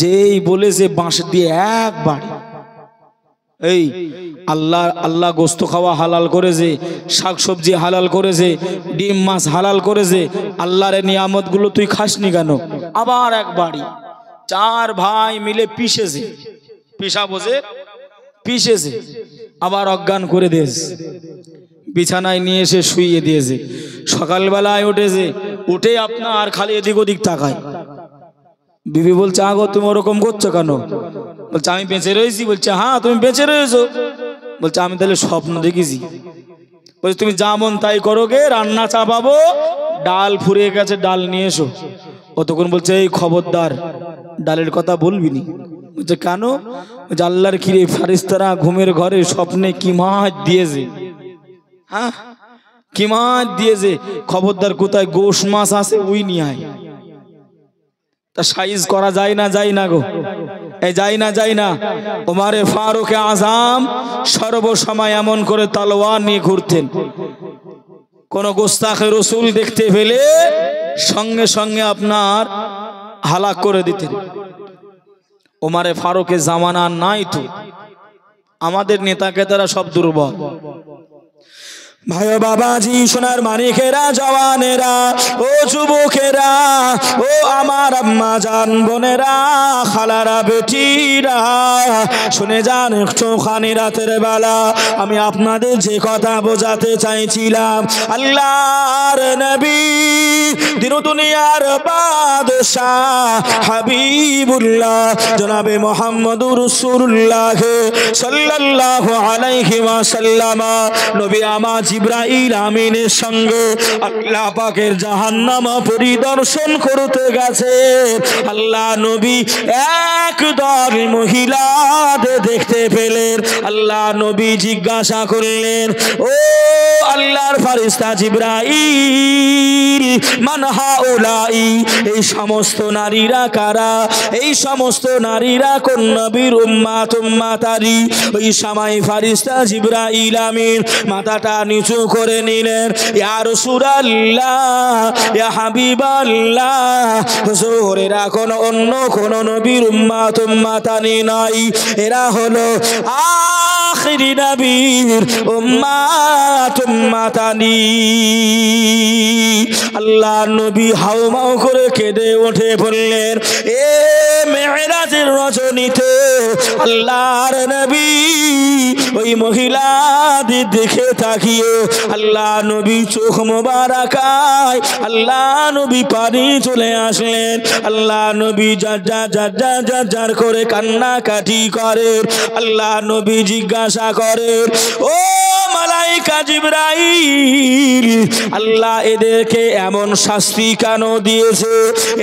যেই বলেছে বাঁশ দিয়ে একবার, এই আল্লাহ গোস্ত খাওয়া হালাল করেছে, শাকসবজি হালাল করেছে, ডিম মাছ হালাল করেছে, আল্লাহর নিয়ামত গুলো তুই খাসনি কেন? আবার একবারই চার ভাই মিলে পিষেছে, পিষা বোঝে পিষেছে, আবার অজ্ঞান করে দিয়েছে, বিছানায় নিয়ে এসে শুইয়ে দিয়েছে। সকালবেলায় উঠেছে, উঠে আপনার খালি এদিক ওদিক তাকায়। বিবি বলছে আগো তুমি ওরকম করছো কেন? বলছে আমি বেঁচে রয়েছি। বলছে হ্যাঁ তুমি বেঁচে রয়েছো। বলছে আমি তাহলে স্বপ্ন দেখেছি। বলছে তুমি যা মন তাই করো গে, রান্না চাপাবো, ডাল ফুরিয়ে গেছে ডাল নিয়ে এসো। ও তখন বলছে এই খবরদার ডালের কথা বলবি নি। বলছে কেন? বলছে আল্লাহর খিরে ফারিস্তারা ঘুমের ঘরে স্বপ্নে কি মাছ দিয়েছে, হ্যাঁ কি মাছ দিয়েছে, খবরদার কোথায় গোশ মাছ আছে ওই নিয়ে আয়। তা সাইজ করা যায় না, যায় না গো, এই যায় না, যায় না। ওমরে ফারুক আজম সর্বসময় এমন করে তলোয়ার নিয়ে ঘুরতেন, কোন গোস্তাখে রসুল দেখতে পেলে সঙ্গে সঙ্গে আপনার হালাক করে দিতেন। ওমরে ফারুকের জামানা নাই তো, আমাদের নেতাকে তারা সব দুর্বল। ভাই ও বাবাজি, সোনার মানিকেরা, জওয়ানেরা, ও যুবকেরা, ও আমার আম্মা জান বোনেরা, খালারা, বেটিরা, শুনে যান একটুখানি রাতের বেলা আমি আপনাদের যে কথা বোঝাতে চাইছিলাম। আল্লাহর নবী, দিন দুনিয়ার বাদশাহ, হাবিবুল্লাহ জনাবে মুহাম্মদুর রাসূলুল্লাহ সাল্লাল্লাহু আলাইহি ওয়াসাল্লাম, নবী আমার জিবরাইল আমিনের সঙ্গে আল্লাহ পাকের জাহান্নাম পরিদর্শন করতে গেছে। আল্লাহ নবী একদল মহিলাদের দেখতে পেলেন। আল্লাহ নবী জিজ্ঞাসা করলেন, ও আল্লাহর ফেরেশতা জিবরাইল, মান হাউলাই, এই সমস্ত নারীরা কারা? এই সমস্ত নারীরা কোন নবীর উম্মাত উম্মাতারি? ওই সময় ফেরেশতা জিবরাইল আমিন মাথাটা নিচু করে নিলেন। ইয়া রাসূলুল্লাহ, ইয়া হাবিবাল্লাহ, হুজুর এরা কোন অন্য কোন নবীর উম্মাত উম্মাতানি নাই, এরা হলো আখিরি নবীর উম্মাত উম্মাতানি। আল্লাহ নবী হাউমাউ করে কেঁদে উঠে পড়লেন। এ মেরাজের রজনীতে আল্লাহর নবী ওই মহিলাদের দেখে তাকিয়ে আল্লাহ নবী চোখ মোবারকায় আল্লাহ নবী পানি চলে আসলেন। আল্লাহ নবী যার করে কান্নাকাটি করে। আল্লাহ নবী জিজ্ঞাসা করে, ও মালাইকা জিবরাইল, আল্লাহ এদেরকে এমন শাস্তি কেন দিয়েছে?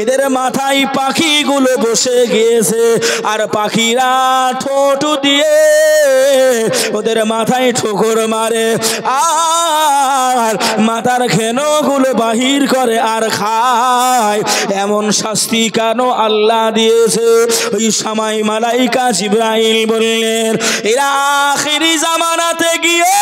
এদের মাথায় পাখিগুলো বসে গিয়েছে, আর পাখিরা ঠোঁট দিয়ে ওদের মাথায় ঠোকর মারে, আর মাথার খেনোগুলো বাহির করে আর খায়। এমন শাস্তি কেন আল্লাহ দিয়েছে? ওই সময় মালাইকা জিবরাইল বললেন, এরা আখিরি জামানাতে গিয়ে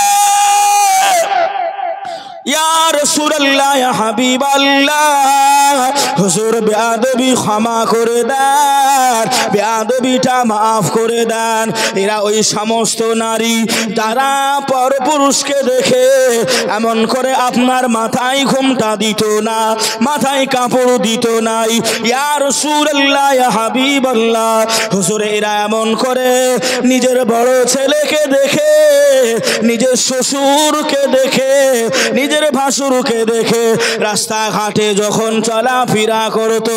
ইয়া রাসূলুল্লাহ, ইয়া হাবিবাল্লাহ, হুজুর বেয়াদবি ক্ষমা করে দেন, বেয়াদবিটা মাফ করে দেন। এরা ওই সমস্ত নারী যারা পরপুরুষকে দেখে এমন করে আপনার মাথায় ঘোমটা দিত না, মাথায় কাপড় দিত নাই। ইয়া রাসূলুল্লাহ, ইয়া হাবিবাল্লাহ, হুজুর এরা এমন করে নিজের বড় ছেলেকে দেখে, নিজের শ্বশুরকে দেখে, নিজের ভাসুরকে দেখে রাস্তাঘাটে যখন চলাফেরা করতো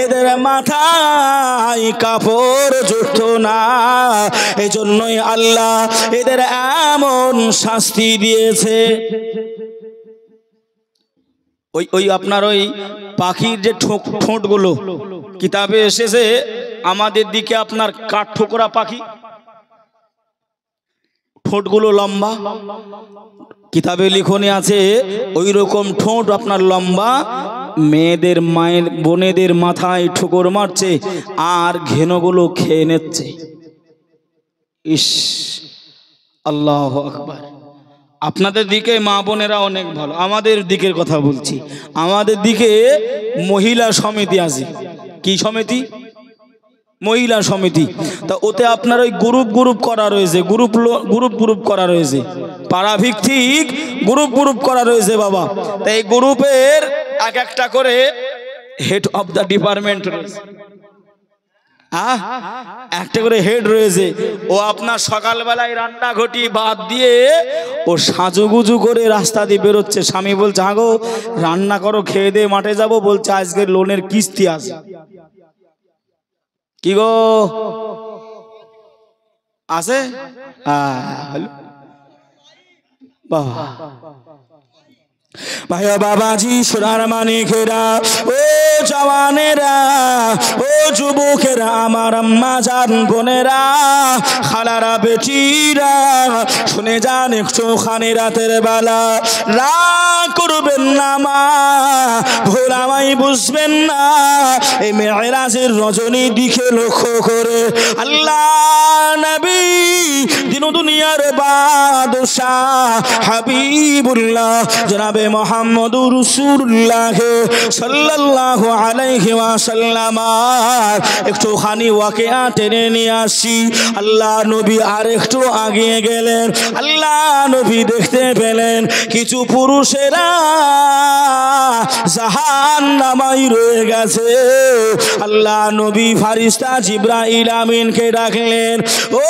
এদের মাথায় কাপড় জুটতো না। এজন্যই আল্লাহ এদের এমন শাস্তি দিয়েছে। ওই আপনার ওই পাখির যে ঠোঁটগুলো কিতাবে এসেছে, আমাদের দিকে আপনার কাঠ ঠোকরা পাখি, ঠোঁটগুলো লম্বা, কিতাবে লিখনে আছে ওই রকম ঠোঁট আপনার লম্বা, মেয়েদের মায়ের বোনেদের মাথায় ঠোকর মারছে আর ঘেনগুলো খেয়ে নিচ্ছে। ইস, আল্লাহু আকবার। আপনাদের দিকে মা বোনেরা অনেক ভালো, আমাদের দিকের কথা বলছি। আমাদের দিকে মহিলা সমিতি আছে। কি সমিতি? মহিলা সমিতি। তা ওতে আপনার ওই গ্রুপ করা রয়েছে, গ্রুপ করা রয়েছে, পাড়াভিত্তিক গ্রুপ করা রয়েছে বাবা। তাই এই গ্রুপের এক একটা করে হেড অফ দ্য ডিপার্টমেন্ট রয়েছে, একটা করে হেড রয়েছে। ও আপনার সকালবেলায় রান্না ঘটি বাদ দিয়ে ও সাজুগুজু করে রাস্তা দিয়ে বেরোচ্ছে। স্বামী বলছে, হাগো রান্না করো, খেয়ে দিয়ে মাঠে যাব। বলছে আজকে লোনের কিস্তি আছে। কি গো আছে? বাবা ভাইয়া বাবাজি, সোনার মানিকেরা, ও জওয়ানেরা, ও যুবকেরা, আমার আম্মা জান বোনেরা, খালারা, বেটিরা, শুনে যান একটুখানি রাতের বেলা। রাগ করবেন না মা, ভুল আমায় বুঝবেন না। এই মেরাজের রজনী দিকে লক্ষ্য করে আল্লাহ নবী দিন দুনিয়ার বাদশাহ হাবিবুল্লাহ জনাবে মুহাম্মদুর রাসূলুল্লাহ সাল্লাল্লাহু আলাইহি ওয়াসাল্লাম একটুখানি ওয়াকিয়া টেনে নিয়ে আসি। আল্লাহ নবী আর একটু আগিয়ে গেলেন। আল্লাহ নবী দেখতে পেলেন কিছু পুরুষেরা জাহান্নামায় রয়ে গেছে। আল্লাহ নবী ফারিস্তা জিবরাইল আমিনকে ডাকলেন, ও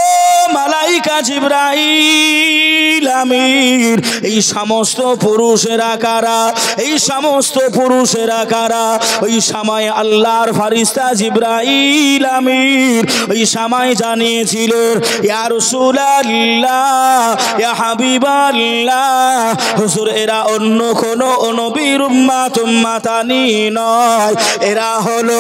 মালাইকা জিবরাইল আমিন, এই সমস্ত পুরুষেরা কারা? এই সমস্ত পুরুষেরা কারা? ওই সময় আল্লাহর ফারিস্তা জিবরাইল আমিন ওই সময় জানিয়েছিলেন, ইয়া রাসূলুল্লাহ, ইয়া হাবিবাল্লাহ, হুজুর এরা অন্য কোন নবীর উম্মত উম্মতানি নয়, এরা হলো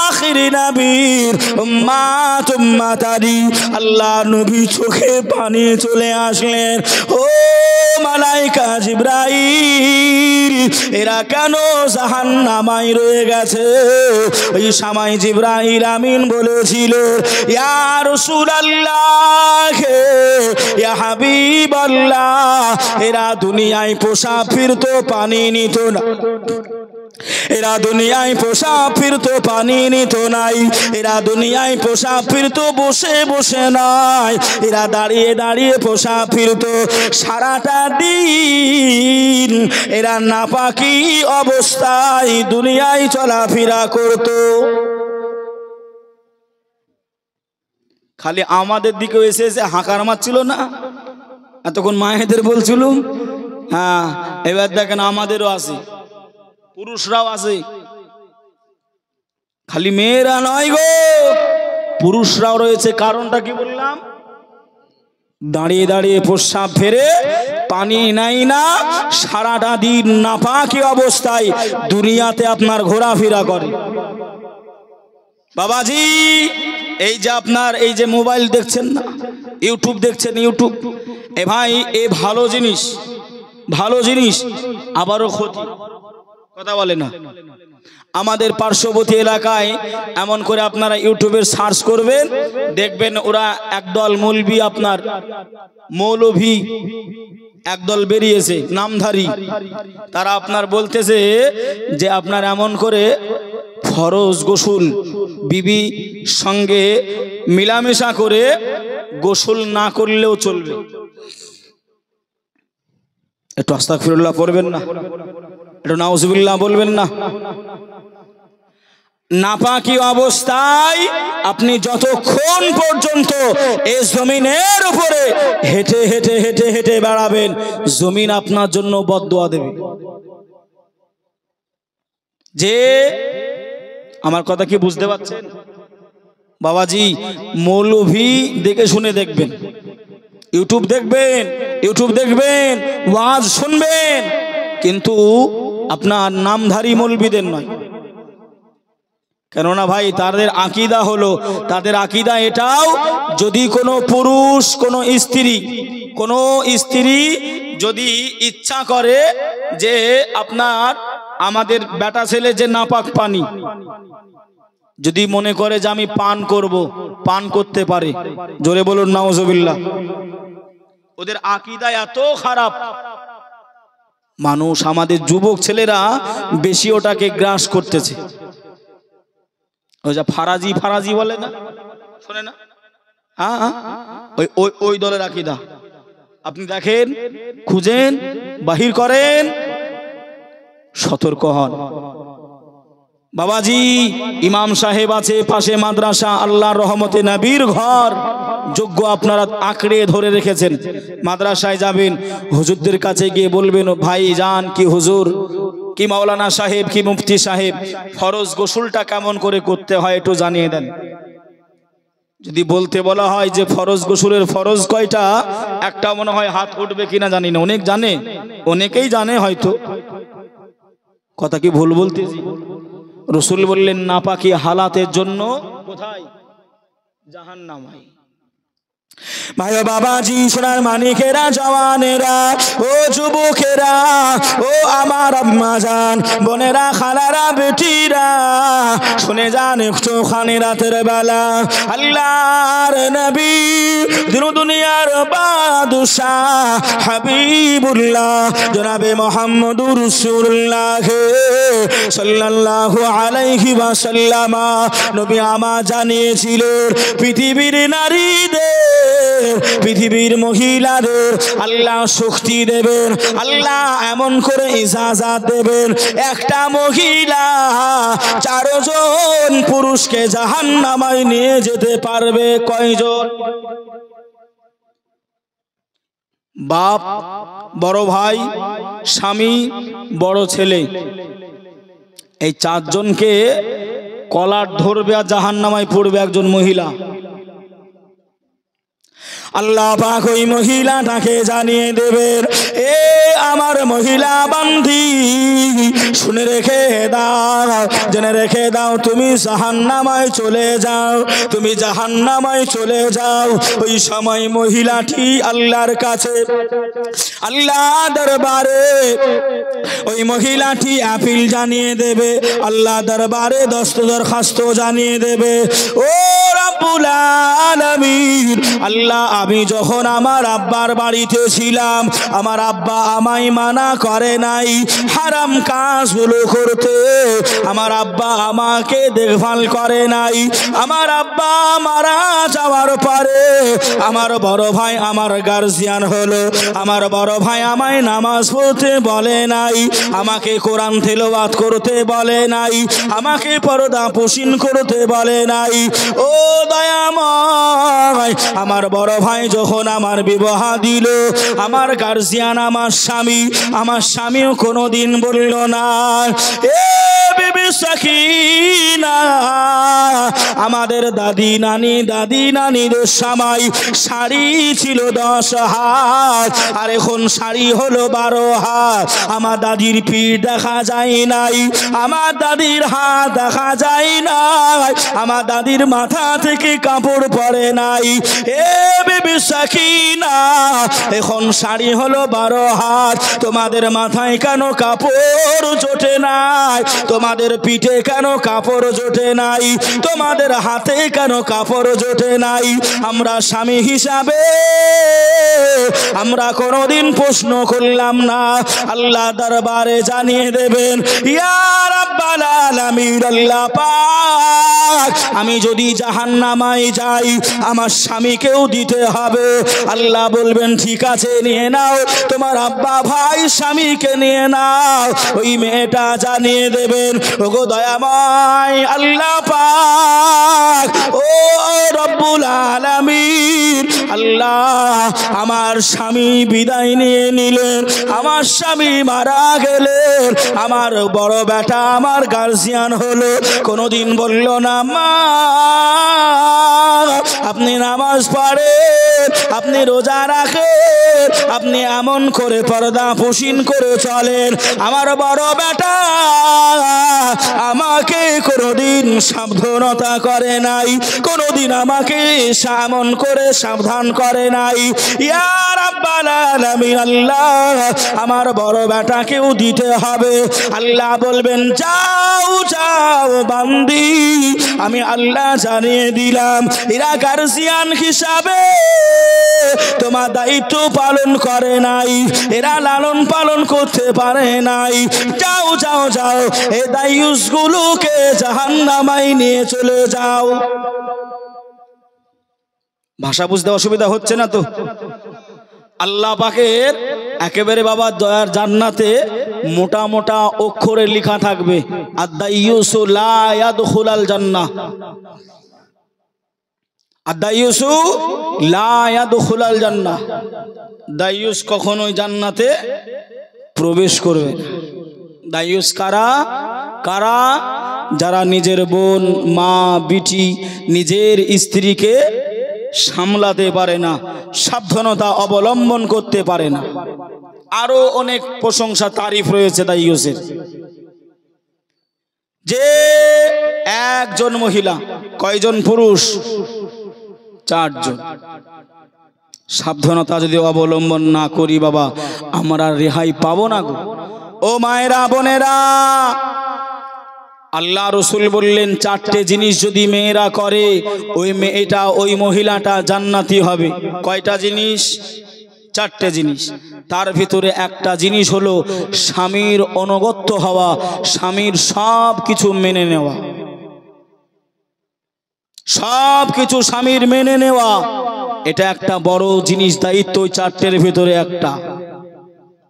আখির নবীর উম্মত উম্মতানি। আল্লাহ নবী চোখে পানি চলে আসলেন, ও মালাইকা জিবরাইল, এরা কেন জাহান্নামায় রয়ে গেছে? ওই সময় জিবরাইল আমিন বলেছিল, ইয়া রাসূলুল্লাহ, ইয়া হাবিবাল্লাহ, এরা দুনিয়ায় পোষা ফিরতো, পানি নিত না। এরা দুনিয়ায় পোষা ফিরতো, পানি নিত নাই। এরা দুনিয়ায় পোষা ফিরতো, বসে বসে নয়। এরা দাঁড়িয়ে দাঁড়িয়ে পোষা ফিরতো। সারাটা দিন এরা নাপাকি অবস্থায় দুনিয়ায় চলাফেরা করতো। খালি আমাদের দিকে এসে এসে হাঁকার মারছিল না, এতক্ষণ মায়েদের বলছিল। হ্যাঁ, এবার দেখেন আমাদেরও আছে, পুরুষরাও আছে। খালি মেয়েরা নয় গো, পুরুষরাও রয়েছে। কারণটা কি বললাম? দাঁড়িয়ে দাঁড়িয়ে প্রস্রাব ফেরে, পানি নাই না, সারাটা দিন নাপাকি অবস্থায় দুনিয়াতে আপনার ঘোরাফেরা করে। বাবাজি, এই যে আপনার এই যে মোবাইল দেখছেন না, ইউটিউব দেখছেন, ইউটিউব, এ ভাই এ ভালো জিনিস, ভালো জিনিস, আবারও ক্ষতি। কথা বলে না। আমাদের পার্শ্ববর্তী এলাকায় এমন করে আপনারা ইউটিউবের সার্চ করবেন, দেখবেন ওরা একদল মৌলবি, আপনার মৌলভী একদল বেরিয়েছে নামধারী। তারা আপনার বলতেছে যে আপনার এমন করে ফরজ গোসল বিবি সঙ্গে মিলামেশা করে গোসল না করলেও চলবে। একটু আস্তাগফিরুল্লাহ পড়বেন না, একটু নাউজুবিল্লাহ বলবেন না। নাপাকি অবস্থায় আপনি যতক্ষণ পর্যন্ত এই জমিনের উপরে হেঁটে হেঁটে হেঁটে হেঁটে বেড়াবেন, জমিন আপনার জন্য বদদুয়া দেবে। যে আমার কথা কি বুঝতে পারছেন? বাবাজি, মৌলভী দেখে শুনে দেখবেন, ইউটিউব দেখবেন, ইউটিউব দেখবেন, ওয়াজ শুনবেন, কিন্তু আপনার নামধারী মৌলবীদের নয়। কেননা ভাই তাদের আকীদা হলো, তাদের আকীদা এটাও, যদি কোনো পুরুষ কোনো স্ত্রী যদি ইচ্ছা করে যে আপনার আমাদের বেটা ছেলে যে নাপাক পানি, যদি মনে করে যে আমি পান করব, পান করতে পারে। জোরে বলুন নাউজুবিল্লাহ। ওদের আকীদা এত খারাপ, মানুষ আমাদের যুবক ছেলেরা বেশি ওটাকে গ্রাস করতেছে। ওই যা ফারাজি ফারাজি বলে না, শোনে না? হ্যাঁ, ওই দলের আকীদা আপনি দেখেন, খুঁজেন, বাহির করেন, সতর্ক হন। বাবাজি, ইমাম সাহেব আছে পাশে মাদ্রাসা, আল্লাহর রহমতে নবীর ঘর, যোগ্য আপনারা আঁকড়ে ধরে রেখেছেন। মাদ্রাসায় যাবেন, হুজুরদের কাছে গিয়ে বলবেন, ভাই যান কি হুজুর, কি মাওলানা সাহেব, কি মুফতি সাহেব, ফরজ গোসলটা কেমন করে করতে হয় একটু জানিয়ে দেন। যদি বলতে বলা হয় যে ফরজ গোসলের ফরজ কয়টা, একটা মনে হয় হাত উঠবে কিনা জানি না। অনেক জানে, অনেকেই জানে হয়তো। কথা কি ভুল বলতেছি? রাসূল বললেন নাপাকি হালাতের জন্য কোথায়? জাহান্নামায়। ভাই বাবাজি সোনার মানিকেরা জওয়ানেরা ও যুবকেরা ও আমার আম্মা জান বোনেরা খালারা বেটিরা শুনে যান একটুখানি রাতের বেলা আল্লাহর নবী দিন দুনিয়ার বাদশাহ হাবিবুল্লাহ জনাবে মুহাম্মদুর রাসূলুল্লাহ সাল্লাল্লাহু আলাইহি ওয়াসাল্লাম নবী আমা জানিয়েছিলেন পৃথিবীর নারীদের পৃথিবীর মহিলাদের আল্লাহ শক্তি দেবেন আল্লাহ এমন করে ইজাজত দেবেন একটা মহিলা 4 জন পুরুষকে জাহান্নামায় নিয়ে যেতে পারবে কয়জন বাপ বড় ভাই স্বামী বড় ছেলে এই 4 জনকে কলার ধরবে আর জাহান্নামায় পড়বে একজন মহিলা আল্লাহ পাক ওই মহিলাটাকে জানিয়ে দেবেন এ আমার মহিলা বান্দি শুনে রেখে দাও জেনে রেখে দাও তুমি জাহান্নামায় চলে যাও তুমি জাহান্নামায় চলে যাও ওই সময় মহিলাটি আল্লাহর কাছে আল্লাহ দরবারে ওই মহিলাটি আপিল জানিয়ে দেবে আল্লাহ দরবারে দরখাস্ত জানিয়ে দেবে ও রব্বুল আলামিন আল্লাহ আমি যখন আমার আব্বার বাড়িতে ছিলাম আমার আব্বা আমায় মানা করে নাই হারাম কাজগুলো করতে আমার আব্বা আমাকে দেখভাল করে নাই আমার আব্বা মারা যাওয়ার পরে আমার বড় ভাই আমার গার্জিয়ান হলো আমার বড় ভাই আমায় নামাজ পড়তে বলে নাই আমাকে কোরআন তেলাওয়াত করতে বলে নাই আমাকে পর্দা পোষণ করতে বলে নাই ও দয়াময় আমার বড় ভাই যখন আমার বিবাহ দিল আমার গার্জিয়ান আমার স্বামীও কোনোদিন বলল না এ বিবি সাকিনা আমাদের দাদি নানিদের সময় শাড়ি ছিল 10 হাত আর এখন শাড়ি হলো 12 হাত আমার দাদির পিঠ দেখা যায় নাই আমার দাদির হাত দেখা যায় নাই আমার দাদির মাথা থেকে কাপড় পরে নাই এ বিবি সাকিনা এখন শাড়ি হলো 12 হাত তোমাদের মাথায় কেন কাপড় জোটে নাই তোমাদের পিঠে কেন কাপড় জোটে নাই তোমাদের হাতে কেন কাপড় জোটে নাই আমরা স্বামী হিসাবে আমরা কোনোদিন প্রশ্ন করলাম না আল্লাহ দরবারে জানিয়ে দেবেন ইয়া রাব্বাল আলামিন আল্লাহ পাক আমি যদি জাহান্নামায় যাই আমার স্বামীকেও দিতে হবে আল্লাহ বলবেন ঠিক আছে নিয়ে নাও তোমার আব্বা ভাই স্বামীকে নিয়ে নাও ওই মেয়েটা জানিয়ে দেবেন ওগো দয়াময় আল্লাহ পাক ও রব্বুল আলামিন আল্লাহ আমার স্বামী বিদায় নিয়ে নিলেন আমার স্বামী মারা গেলেন আমার বড় বেটা আমার গার্জিয়ান হলো কোনোদিন বলল না মা আপনি নামাজ পড়েন আপনি রোজা রাখেন আপনি এমন করে পর্দা পোষণ করে চলেন আমার বড় বেটা আমাকে কোনোদিন সাবধানতা করে নাই কোনোদিন আমাকে এমন করে সাবধান করে নাই ইয়া রাব্বাল আলামিন আল্লাহ আমার বড় বেটাকেও দিতে হবে আল্লাহ বলবেন যাও যাও বান্দি আমি আল্লাহ জানিয়ে দিলাম এরা গার্জিয়ান হিসাবে তোমার দায়িত্ব পালন করে নাই এরা লালন পালন করতে পারে নাই যাও যাও যাও এই দায়ুসগুলোকে জাহান্নামায় নিয়ে চলে যাও ভাষা বুঝতে অসুবিধা হচ্ছে না তো আল্লাহ পাকের একেবারে বাবা দয়ার জান্নাতে মোটা মোটা অক্ষরে লেখা থাকবে আদ-দাইয়ুসু লা ইয়াদখুলাল জান্নাহ আদ-দাইয়ুসু লা ইয়াদখুলাল জান্নাহ দাইয়ুস কখনোই জান্নাতে প্রবেশ করবে না দাইয়ুস কারা কারা যারা নিজের বোন মা বিটি নিজের স্ত্রীকে সামলাতে পারে না সাবধানতা অবলম্বন করতে পারে না আরো অনেক প্রশংসা তারিফ রয়েছে দাইয়ুসের যে একজন মহিলা কয়জন পুরুষ 4 জন সাবধানতা যদি অবলম্বন না করি বাবা আমরা রেহাই পাবো না গো। ও মায়েরা বোনেরা, আল্লাহ রসুল বললেন 4টে জিনিস যদি মেয়েরা করে ওই মেয়েটা ওই মহিলাটা জান্নাতি হবে। কয়টা জিনিস? 4টে জিনিস। তার ভিতরে একটা জিনিস হলো স্বামীর অনুগত হওয়া, স্বামীর সব কিছু মেনে নেওয়া, সব কিছু স্বামীর মেনে নেওয়া। এটা একটা বড় জিনিস, দায়িত্ব। 4টের ভিতরে একটা।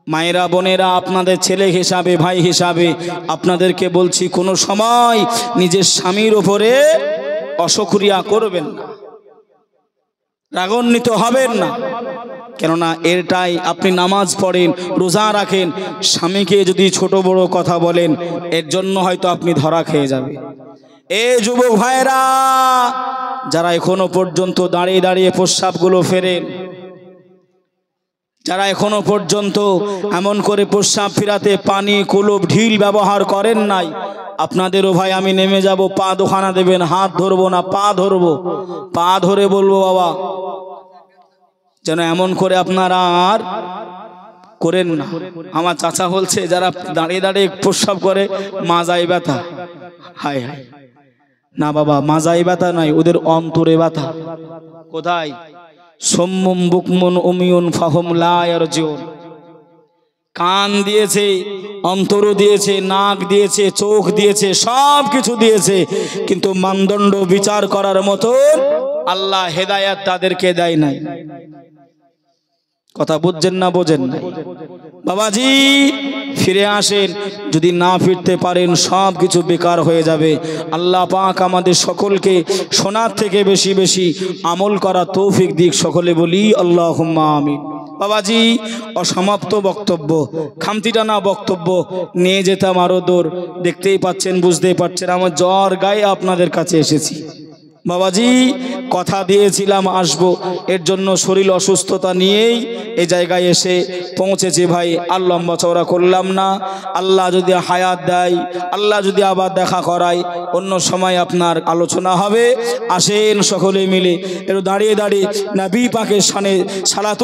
মায়েরা বোনেরা, আপনাদের ছেলে হিসাবে, ভাই হিসাবে আপনাদেরকে বলছি, কোনো সময় নিজের স্বামীর উপরে অশুকরিয়া করবেন না, রাগান্বিত হবেন না। কেননা এটাই, আপনি নামাজ পড়েন, রোজা রাখেন, স্বামীকে যদি ছোট বড় কথা বলেন এর জন্য হয়তো আপনি ধরা খেয়ে যাবে। এ যুবক ভাইরা, যারা এখনো পর্যন্ত দাঁড়িয়ে দাঁড়িয়ে প্রস্রাবগুলো ফেরেন, যারা এখনো পর্যন্ত এমন করে প্রস্রাব ফিরাতে পানি, কুলুপ, ঢিল ব্যবহার করেন নাই, আপনাদেরও ভাই আমি নেমে যাব, পা দোখানা দেবেন, হাত ধরবো না, পা ধরবো, পা ধরে বলবো বাবা যেন এমন করে আপনারা আর করেন না। আমার চাচা বলছে যারা দাঁড়িয়ে দাঁড়িয়ে প্রস্রাব করে মাজায় ব্যথা। হায় হায়, না বাবা, মাজায় ব্যথা নয়, ওদের অন্তরে ব্যথা। কোথায়? সম্মুম বুকমুন উমিউন ফাহুম লা ইয়ারজুন। কান দিয়েছে, অন্তর দিয়েছে, নাক দিয়েছে, চোখ দিয়েছে, সব কিছু দিয়েছে, কিন্তু মানদণ্ড বিচার করার মতো আল্লাহ হেদায়েত তাদেরকে দেয় নাই। কথা বুঝছেন না? বোঝেন না? বাবাজি ফিরে আসেন, যদি না ফিরতে পারেন সব কিছু বেকার হয়ে যাবে। আল্লাহ পাক আমাদের সকলকে শোনার থেকে বেশি বেশি আমল করা তৌফিক দিক। সকলে বলি আল্লাহুম্মা আমিন। বাবাজি অসমাপ্ত বক্তব্য, খামতি টানা বক্তব্য নিয়ে যেতাম আরো দূর। দেখতেই পাচ্ছেন, বুঝতেই পারছেন, আমার জ্বর গায়ে আপনাদের কাছে এসেছি। বাবাজি কথা দিয়েছিলাম আসবো, এর জন্য শরীর অসুস্থতা নিয়েই এই জায়গায় এসে পৌঁছেছি ভাই। আর লম্বা চওড়া করলাম না। আল্লাহ যদি হায়াত দেয়, আল্লাহ যদি আবার দেখা করায়, অন্য সময় আপনার আলোচনা হবে। আসেন সকলে মিলে একটু দাঁড়িয়ে দাঁড়িয়ে নবী পাকের শানে সালাত